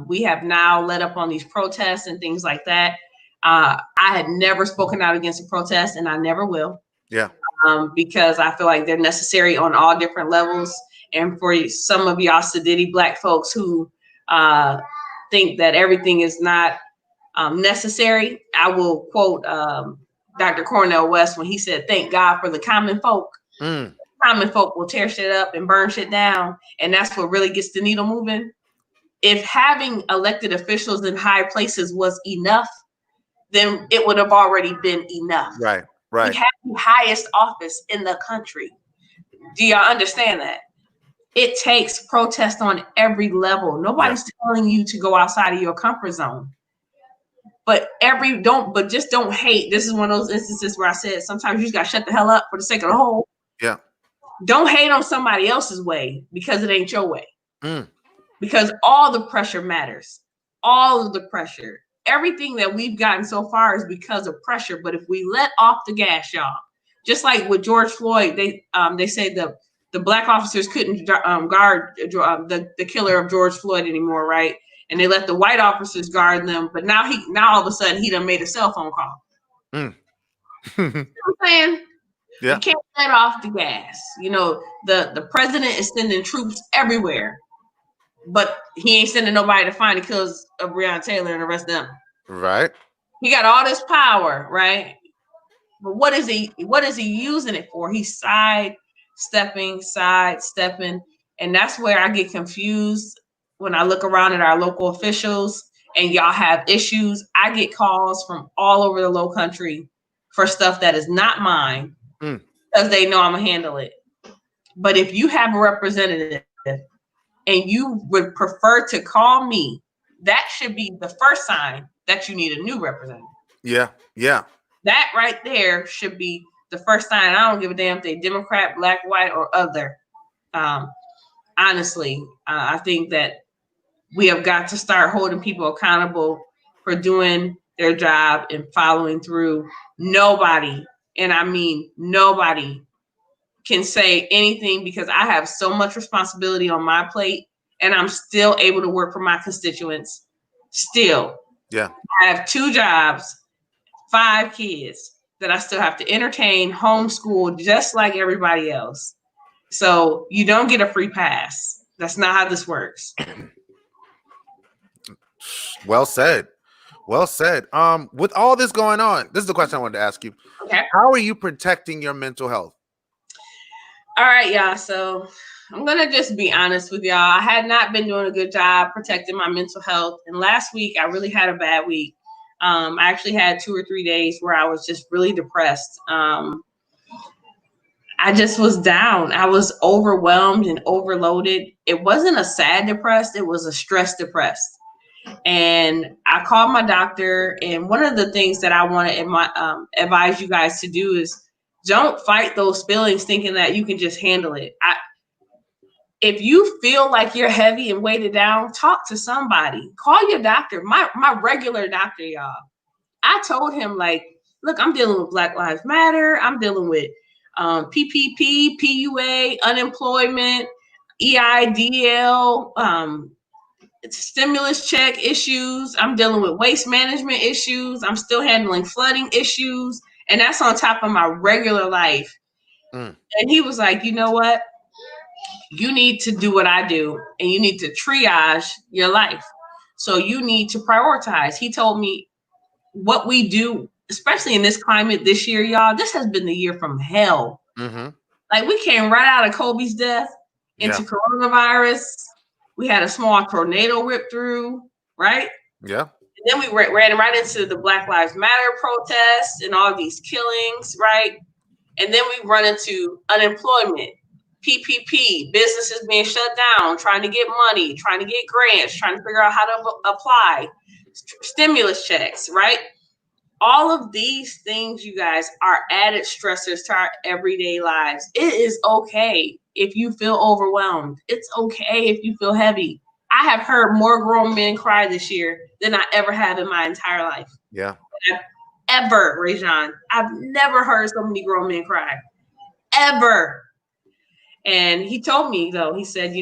We have now let up on these protests and things like that. I had never spoken out against a protest, and I never will. Yeah. Because I feel like they're necessary on all different levels. And for some of y'all sedity Black folks who think that everything is not necessary, I will quote Dr. Cornel West when he said, "Thank God for the common folk." Common folk will tear shit up and burn shit down, and that's what really gets the needle moving. If having elected officials in high places was enough, then it would have already been enough. Right. We have the highest office in the country. Do y'all understand that? It takes protest on every level. Nobody's telling you to go outside of your comfort zone. But just don't hate. This is one of those instances where I said sometimes you just gotta shut the hell up for the sake of the whole. Yeah. Don't hate on somebody else's way because it ain't your way. Because all the pressure matters. All of the pressure. Everything that we've gotten so far is because of pressure. But if we let off the gas, y'all, just like with George Floyd, they say the Black officers couldn't guard the killer of George Floyd anymore, right? And they let the white officers guard them. But now all of a sudden he done made a cell phone call. You know what I'm saying? Yeah. You can't let off the gas. You know, the president is sending troops everywhere, but he ain't sending nobody to find the killers of Breonna Taylor and arrest them. Right. He got all this power, right? But what is he using it for? He's sidestepping, and that's where I get confused when I look around at our local officials and y'all have issues. I get calls from all over the low country for stuff that is not mine because they know I'm gonna handle it. But if you have a representative and you would prefer to call me, that should be the first sign that you need a new representative. Yeah. That right there should be the first sign. I don't give a damn if they're Democrat, Black, white, or other. Honestly, I think that we have got to start holding people accountable for doing their job and following through. Nobody, and I mean nobody, can say anything because I have so much responsibility on my plate and I'm still able to work for my constituents. Still. Yeah. I have 2 jobs, 5 kids that I still have to entertain, homeschool, just like everybody else. So you don't get a free pass. That's not how this works. Well said. With all this going on, this is the question I wanted to ask you. Okay. How are you protecting your mental health? All right, y'all. So I'm going to just be honest with y'all. I had not been doing a good job protecting my mental health. And last week, I really had a bad week. I actually had 2 or 3 days where I was just really depressed. I just was down. I was overwhelmed and overloaded. It wasn't a sad depressed. It was a stress depressed. And I called my doctor. And one of the things that I want to advise you guys to do is don't fight those feelings thinking that you can just handle it. If you feel like you're heavy and weighted down, talk to somebody. Call your doctor. My regular doctor, y'all. I told him, like, look, I'm dealing with Black Lives Matter. I'm dealing with PPP, PUA, unemployment, EIDL, It's stimulus check issues. I'm dealing with waste management issues. I'm still handling flooding issues. And that's on top of my regular life. Mm. And he was like, you know what? You need to do what I do, and you need to triage your life. So you need to prioritize. He told me what we do, especially in this climate this year, y'all, this has been the year from hell. Mm-hmm. Like, we came right out of Kobe's death into Yeah. coronavirus. We had a small tornado rip through, right? Yeah. And then we ran right into the Black Lives Matter protests and all these killings, right? And then we run into unemployment, PPP, businesses being shut down, trying to get money, trying to get grants, trying to figure out how to apply, stimulus checks, right? All of these things, you guys, are added stressors to our everyday lives. It is okay if you feel overwhelmed. It's okay if you feel heavy. I have heard more grown men cry this year than I ever have in my entire life. Yeah. Ever, Rajon. I've never heard so many grown men cry. Ever. And he told me, though, he said,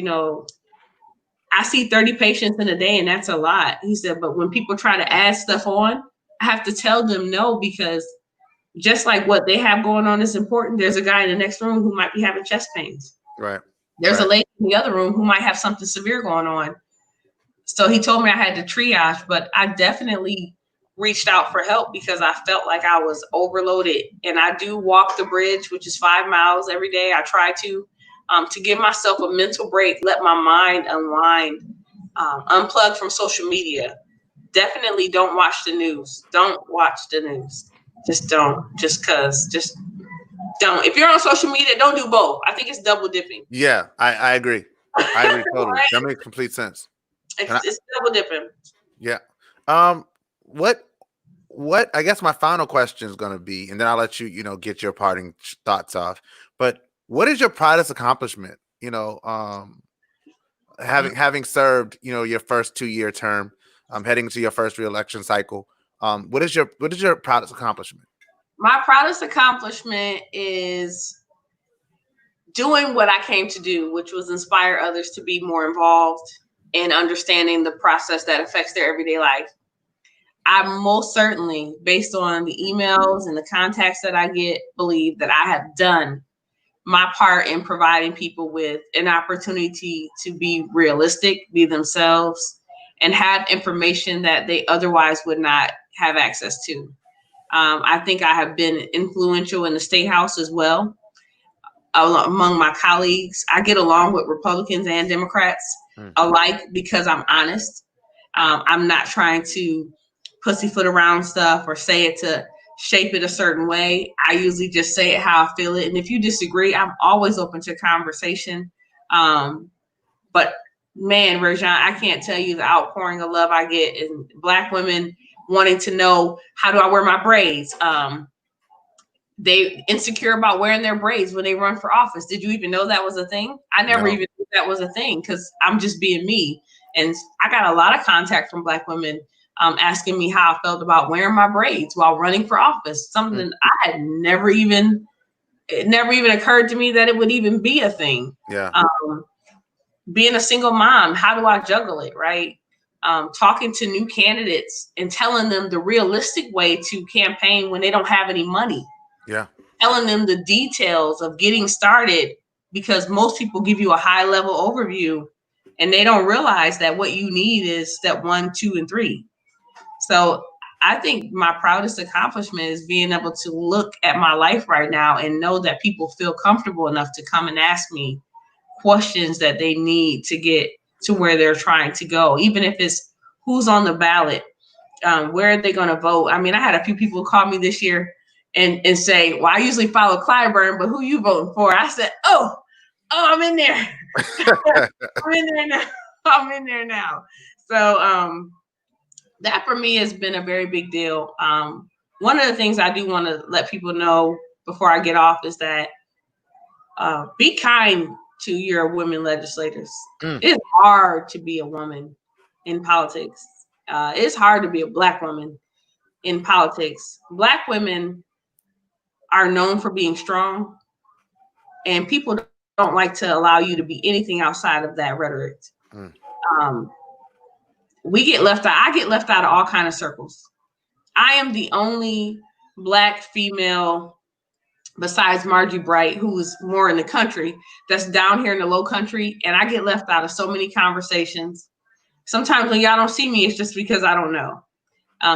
I see 30 patients in a day, and that's a lot. He said, but when people try to add stuff on, I have to tell them no, because just like what they have going on is important, there's a guy in the next room who might be having chest pains. Right. There's a lady in the other room who might have something severe going on. So he told me I had to triage, but I definitely reached out for help because I felt like I was overloaded. And I do walk the bridge, which is 5 miles every day. I try to give myself a mental break, let my mind unwind, unplug from social media. Definitely don't watch the news. Don't watch the news. Just don't. Just don't. If you're on social media, don't do both. I think it's double dipping. Yeah, I agree. I agree totally. Right? That makes complete sense. It's double dipping. Yeah. What I guess my final question is going to be, and then I'll let you, get your parting thoughts off. But what is your proudest accomplishment? Having served, your first 2-year term, heading to your first reelection cycle. What is your proudest accomplishment? My proudest accomplishment is doing what I came to do, which was inspire others to be more involved in understanding the process that affects their everyday life. I most certainly, based on the emails and the contacts that I get, believe that I have done my part in providing people with an opportunity to be realistic, be themselves, and have information that they otherwise would not have access to. I think I have been influential in the State House as well. Among my colleagues, I get along with Republicans and Democrats alike because I'm honest. I'm not trying to pussyfoot around stuff or say it to shape it a certain way. I usually just say it how I feel it. And if you disagree, I'm always open to conversation. But man, Rajon, I can't tell you the outpouring of love I get in Black women wanting to know, how do I wear my braids? They insecure about wearing their braids when they run for office. Did you even know that was a thing? I never even knew that was a thing because I'm just being me. And I got a lot of contact from Black women asking me how I felt about wearing my braids while running for office. Something I had never even occurred to me that it would even be a thing. Yeah. Being a single mom, how do I juggle it, right? Talking to new candidates and telling them the realistic way to campaign when they don't have any money. Yeah. Telling them the details of getting started, because most people give you a high level overview and they don't realize that what you need is step 1, 2, and 3. So I think my proudest accomplishment is being able to look at my life right now and know that people feel comfortable enough to come and ask me questions that they need to get to where they're trying to go, even if it's who's on the ballot, where are they going to vote. I mean, I had a few people call me this year and say, well, I usually follow Clyburn, but who you voting for? I said, oh, I'm in there. I'm in there now. So that for me has been a very big deal. One of the things I do want to let people know before I get off is that be kind to your women legislators. It's hard to be a woman in politics. It's hard to be a Black woman in politics. Black women are known for being strong, and people don't like to allow you to be anything outside of that rhetoric. we get left out. I get left out of all kind of circles. I am the only Black female besides Margie Bright, who is more in the country, that's down here in the low country. And I get left out of so many conversations. Sometimes when y'all don't see me, it's just because I don't know.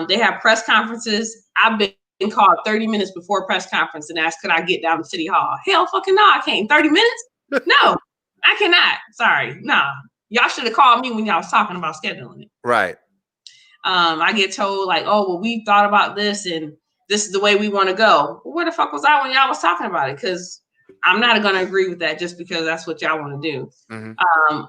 They have press conferences. I've been called 30 minutes before a press conference and asked, could I get down to City Hall? Hell fucking no, I can't. 30 minutes? No, I cannot. Sorry. Nah. Y'all should have called me when y'all was talking about scheduling it. Right. I get told like, oh, well, we thought about this and this is the way we want to go. Well, where the fuck was I when y'all was talking about it? Because I'm not going to agree with that just because that's what y'all want to do. Mm-hmm.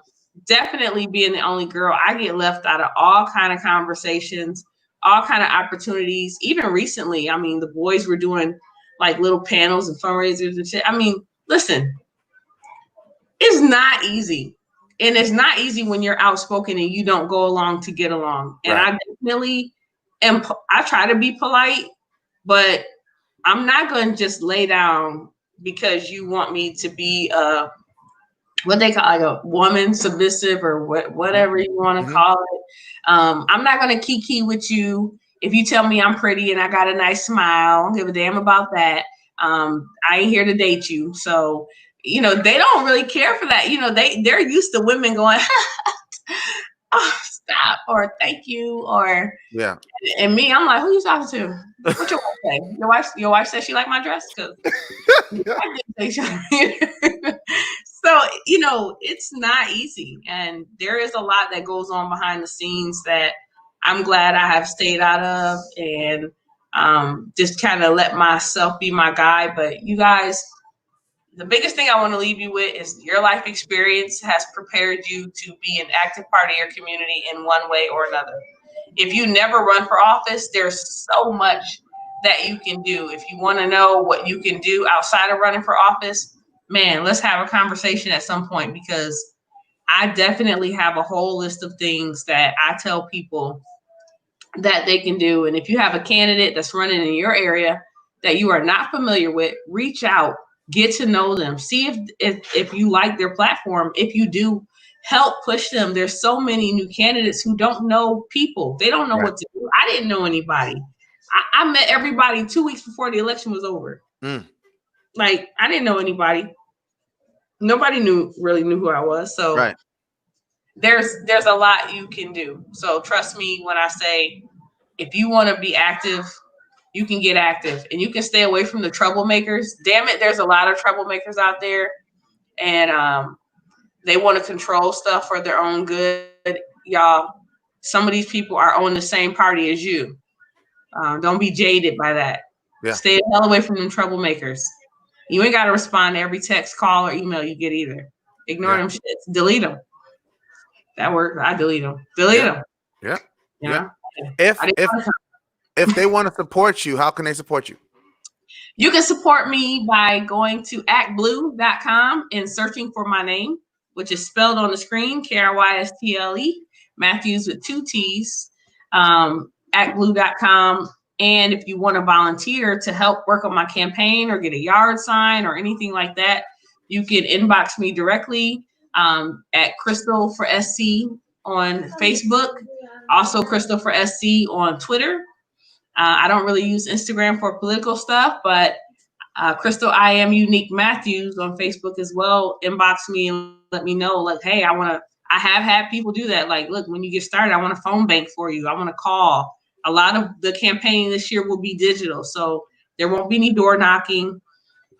Definitely being the only girl, I get left out of all kind of conversations, all kind of opportunities. Even recently, I mean, the boys were doing like little panels and fundraisers and shit. I mean, listen, it's not easy. And it's not easy when you're outspoken and you don't go along to get along. And right. I definitely am. I try to be polite, but I'm not going to just lay down because you want me to be what they call like a woman submissive or whatever you want to call it. I'm not going to kiki with you. If you tell me I'm pretty and I got a nice smile, I don't give a damn about that. I ain't here to date you. So, you know, they don't really care for that. You know, they're used to women going, oh, stop, or thank you, or yeah. And me, I'm like, who you talking to? What your wife say? Your wife said she liked my dress? Because so, you know, it's not easy. And there is a lot that goes on behind the scenes that I'm glad I have stayed out of and just kind of let myself be my guide. But you guys, the biggest thing I want to leave you with is your life experience has prepared you to be an active part of your community in one way or another. If you never run for office, there's so much that you can do. If you want to know what you can do outside of running for office, man, let's have a conversation at some point, because I definitely have a whole list of things that I tell people that they can do. And if you have a candidate that's running in your area that you are not familiar with, reach out, get to know them, see if you like their platform. If you do, help push them. There's so many new candidates who don't know people. They don't know right. what to do. I didn't know anybody. I met everybody 2 weeks before the election was over. Like, I didn't know anybody. Nobody really knew who I was. So right. there's a lot you can do. So trust me when I say, if you want to be active, you can get active and you can stay away from the troublemakers. Damn it, there's a lot of troublemakers out there, and they want to control stuff for their own good. Y'all, some of these people are on the same party as you. Don't be jaded by that. Yeah. Stay the hell away from them troublemakers. You ain't got to respond to every text, call, or email you get either. Ignore them shits. Delete them. That works. I delete them. Delete them. Yeah. Yeah. If they want to support you, how can they support you? You can support me by going to actblue.com and searching for my name, which is spelled on the screen, Krystle, Matthews with 2 T's, actblue.com. And if you want to volunteer to help work on my campaign or get a yard sign or anything like that, you can inbox me directly at Krystle for SC on Facebook, also Krystle for SC on Twitter. I don't really use Instagram for political stuff, but Krystle, I am Unique Matthews on Facebook as well. Inbox me and let me know, like, hey, I have had people do that. Like, look, when you get started, I want a phone bank for you. I want to call. A lot of the campaign this year will be digital, so there won't be any door knocking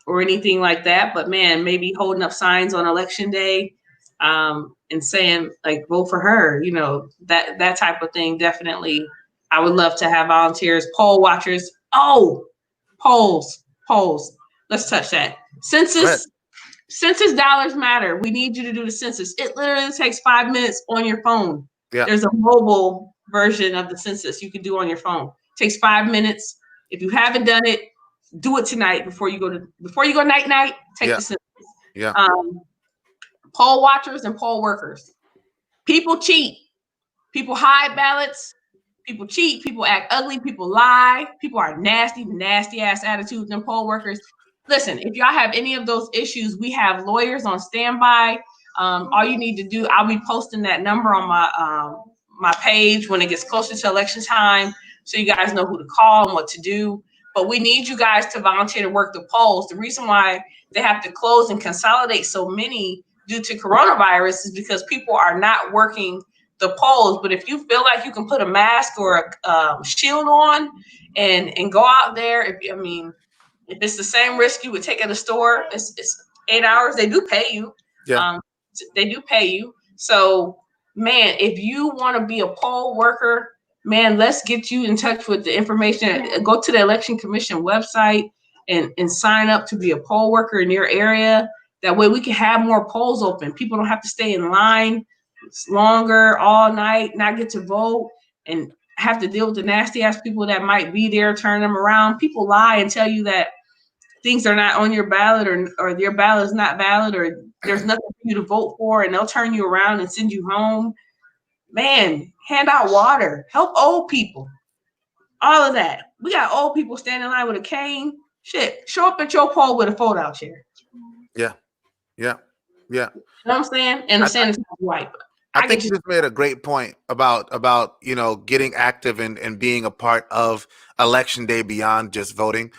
or anything like that. But man, maybe holding up signs on election day and saying like, vote for her, you know, that type of thing. Definitely, I would love to have volunteers, poll watchers. Oh, polls. Let's touch that. Census dollars matter. We need you to do the census. It literally takes 5 minutes on your phone. Yeah. There's a mobile version of the census you can do on your phone. It takes 5 minutes. If you haven't done it, do it tonight before you go night. Take the census. Yeah. Poll watchers and poll workers. People cheat. People hide ballots. People cheat. People act ugly. People lie. People are nasty ass attitudes and poll workers. Listen, if y'all have any of those issues, we have lawyers on standby. All you need to do, I'll be posting that number on my page when it gets closer to election time, so you guys know who to call and what to do. But we need you guys to volunteer to work the polls. The reason why they have to close and consolidate so many due to coronavirus is because people are not working the polls. But if you feel like you can put a mask or a shield on and go out there, if it's the same risk you would take at a store, it's 8 hours. They do pay you. Yeah. They do pay you. So, man, if you want to be a poll worker, man, let's get you in touch with the information. Go to the Election Commission website and sign up to be a poll worker in your area. That way we can have more polls open. People don't have to stay in line longer all night, not get to vote, and have to deal with the nasty ass people that might be there, turn them around. People lie and tell you that things are not on your ballot or your ballot is not valid or there's nothing for you to vote for, and they'll turn you around and send you home. Man, hand out water, help old people, all of that. We got old people standing in line with a cane. Shit, show up at your poll with a fold-out chair. Yeah. You know what I'm saying? And I'm saying it's white. I think you just made a great point about getting active and being a part of election day beyond just voting.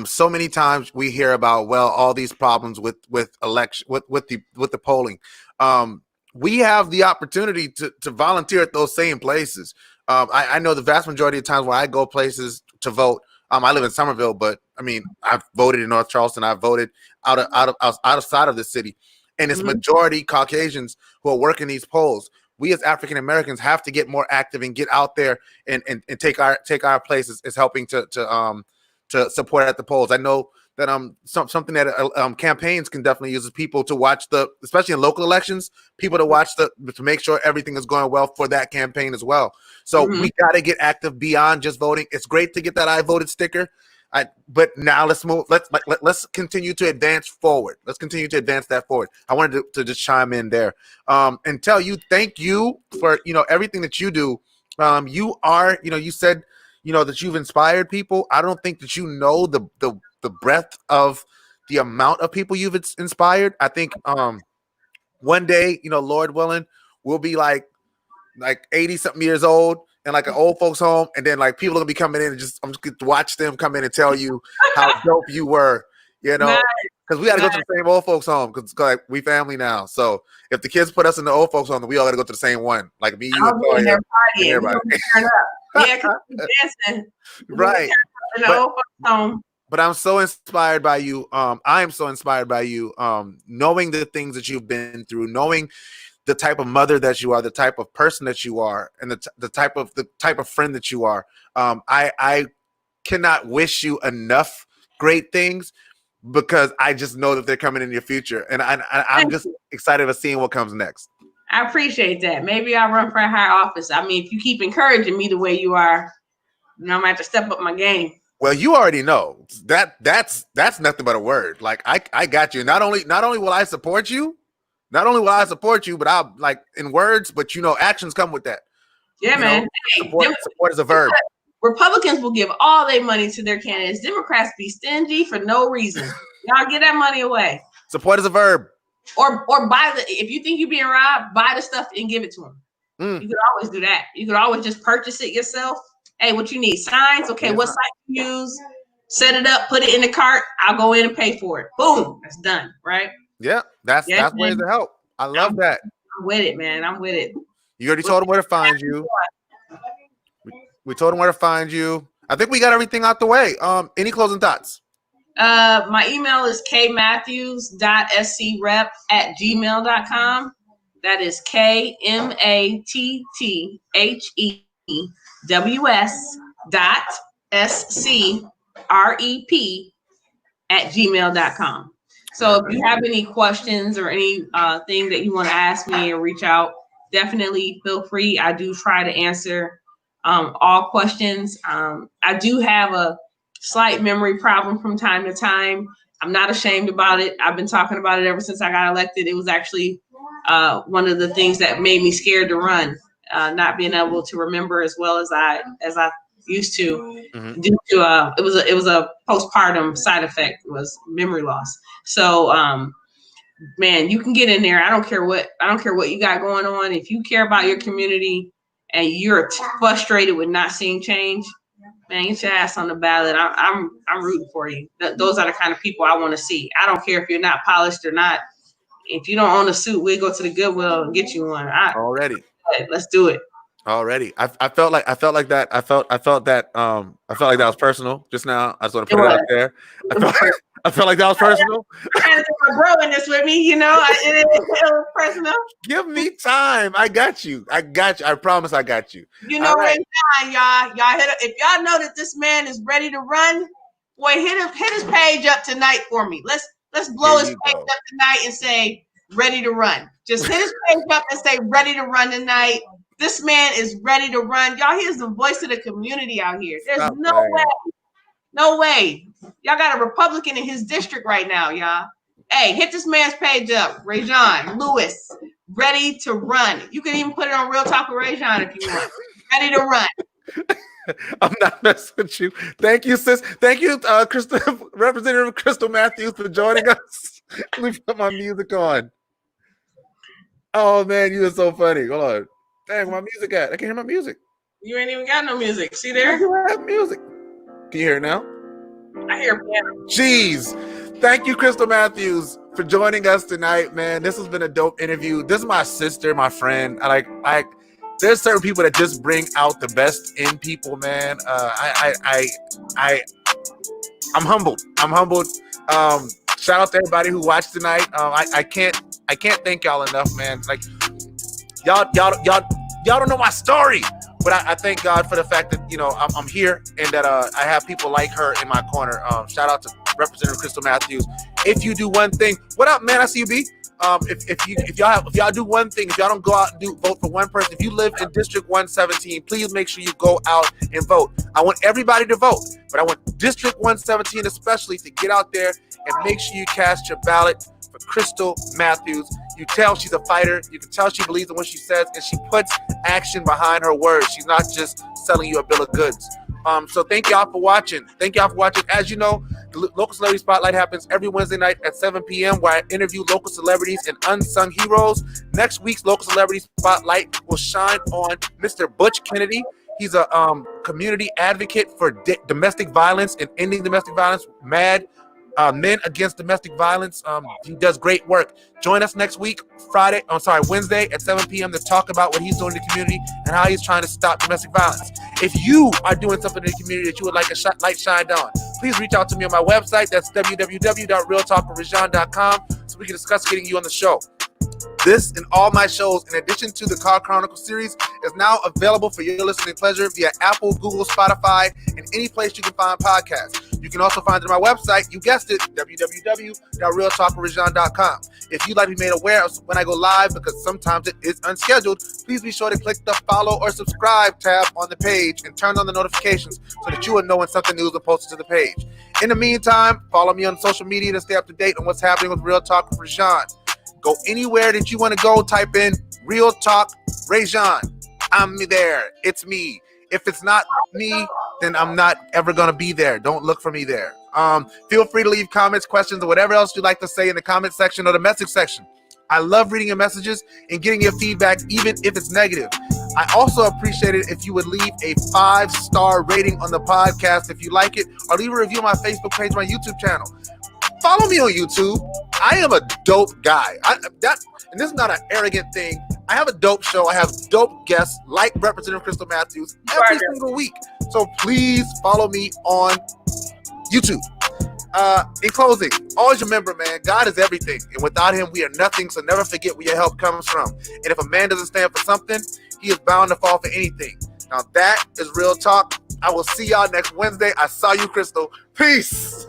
So many times we hear about all these problems with election with the polling. We have the opportunity to volunteer at those same places. I know the vast majority of times when I go places to vote, I live in Somerville, but I mean I've voted in North Charleston. I've voted outside of the city, and it's majority Caucasians who are working these polls. We as African Americans have to get more active and get out there and take our places as helping to support at the polls. I know that something that campaigns can definitely use is people to watch especially in local elections, people to watch to make sure everything is going well for that campaign as well. So we got to get active beyond just voting. It's great to get that I voted sticker. But now let's move. Let's continue to advance forward. Let's continue to advance that forward. I wanted to just chime in there and tell you thank you for everything that you do. You are you said that you've inspired people. I don't think that the breadth of the amount of people you've inspired. I think one day Lord willing, we'll be like 80 something years old and like an old folks home, and then like people are gonna be coming in and I'm just gonna watch them come in and tell you how dope you were, because we got to go to the same old folks home because like we family now. So if the kids put us in the old folks home, then we all got to go to the same one, like me, you, and Toya, and everybody. Yeah, because we're dancing. Right. In the old folks home. But I'm so inspired by you. I am so inspired by you. Knowing the things that you've been through, knowing the type of mother that you are, the type of person that you are, and the type of friend that you are. I cannot wish you enough great things because I just know that they're coming in your future, and I'm just excited of seeing what comes next. I appreciate that. Maybe I'll run for a higher office. I mean, if you keep encouraging me the way you are, I'm gonna have to step up my game. Well, you already know that's nothing but a word. Like I got you. Not only will I support you. Not only will I support you, but I'll like in words, but actions come with that. Yeah, man. Support is a verb. Republicans will give all their money to their candidates. Democrats be stingy for no reason. Y'all get that money away. Support is a verb. Or buy if you think you're being robbed, buy the stuff and give it to them. You could always do that. You could always just purchase it yourself. Hey, what you need? Signs? Okay, what site you use? Set it up, put it in the cart. I'll go in and pay for it. Boom, that's done, right? Yeah, that's ways to help. I love that. I'm with it, man. I'm with it. You already told them where to find you. We told them where to find you. I think we got everything out the way. Any closing thoughts? My email is kmatthews.screp@gmail.com. That is KMATTHEWS.SCREP@gmail.com. So if you have any questions or any thing that you want to ask me or reach out, definitely feel free. I do try to answer all questions. I do have a slight memory problem from time to time. I'm not ashamed about it. I've been talking about it ever since I got elected. It was actually one of the things that made me scared to run, not being able to remember as well as I used to. Due to it was a postpartum side effect. It was memory loss. So man, you can get in there. I don't care what you got going on. If you care about your community and you're frustrated with not seeing change, man, get your ass on the ballot. I'm rooting for you. Those are the kind of people I want to see. I don't care if you're not polished or not. If you don't own a suit, we'll go to the Goodwill and get you one. Already. Let's do it. Already. I felt like that. I felt that was personal just now. I just want to put it out there. I felt like that was personal. I had to take my bro in this with me, it was personal. Give me time. I got you. I promise I got you. Right now, y'all if y'all know that this man is ready to run, boy, hit his page up tonight for me. Let's blow his page up tonight and say ready to run. Just hit his page up and say ready to run tonight. This man is ready to run. Y'all, he is the voice of the community out here. There's no way. Y'all got a Republican in his district right now, y'all. Hey, hit this man's page up. Rajon Lewis, ready to run. You can even put it on Real Talk with Rajon if you want. Ready to run. I'm not messing with you. Thank you, sis. Thank you, Krystle, Representative Krystle Matthews, for joining us. Let me put my music on. Oh, man, you are so funny. Hold on. Dang, where my music at? I can't hear my music. You ain't even got no music. See there? I have music. Can you hear it now? I hear piano. Jeez. Thank you, Krystle Matthews, for joining us tonight, man. This has been a dope interview. This is my sister, my friend. There's certain people that just bring out the best in people, man. I'm humbled. Shout out to everybody who watched tonight. I can't thank y'all enough, man. Like y'all don't know my story, but I thank God for the fact that I'm here and that I have people like her in my corner. Shout out to Representative Krystle Matthews. If you do one thing, what up, man? I see you, B. If y'all do one thing, if y'all don't go out and vote for one person, if you live in District 117, please make sure you go out and vote. I want everybody to vote, but I want District 117 especially to get out there and make sure you cast your ballot for Krystle Matthews. You tell she's a fighter. You can tell she believes in what she says, and she puts action behind her words. She's not just selling you a bill of goods. So thank y'all for watching. As you know, the Local Celebrity Spotlight happens every Wednesday night at 7 p.m. where I interview local celebrities and unsung heroes. Next week's Local Celebrity Spotlight will shine on Mr. Butch Kennedy. He's a community advocate for domestic violence and ending domestic violence. Men Against Domestic Violence. He does great work. Join us next week, Wednesday at 7 p.m. to talk about what he's doing in the community and how he's trying to stop domestic violence. If you are doing something in the community that you would like a light shined on, please reach out to me on my website. That's www.realtalkwithrajon.com so we can discuss getting you on the show. This and all my shows, in addition to the Car Chronicle series, is now available for your listening pleasure via Apple, Google, Spotify, and any place you can find podcasts. You can also find it on my website. You guessed it, www.realtalkwithrajon.com. If you'd like to be made aware of when I go live, because sometimes it is unscheduled, please be sure to click the follow or subscribe tab on the page and turn on the notifications so that you will know when something new is posted to the page. In the meantime, follow me on social media to stay up to date on what's happening with Real Talk with Rajon. Go anywhere that you want to go, type in Real Talk Rajon. I'm there. It's me. If it's not me, then I'm not ever going to be there. Don't look for me there. Feel free to leave comments, questions, or whatever else you'd like to say in the comment section or the message section. I love reading your messages and getting your feedback, even if it's negative. I also appreciate it if you would leave a 5-star rating on the podcast if you like it, or leave a review on my Facebook page, my YouTube channel. Follow me on YouTube. I am a dope guy. And this is not an arrogant thing. I have a dope show. I have dope guests like Representative Krystle Matthews every single week. So please follow me on YouTube. In closing, always remember, man, God is everything. And without him, we are nothing. So never forget where your help comes from. And if a man doesn't stand for something, he is bound to fall for anything. Now that is Real Talk. I will see y'all next Wednesday. I saw you, Krystle. Peace.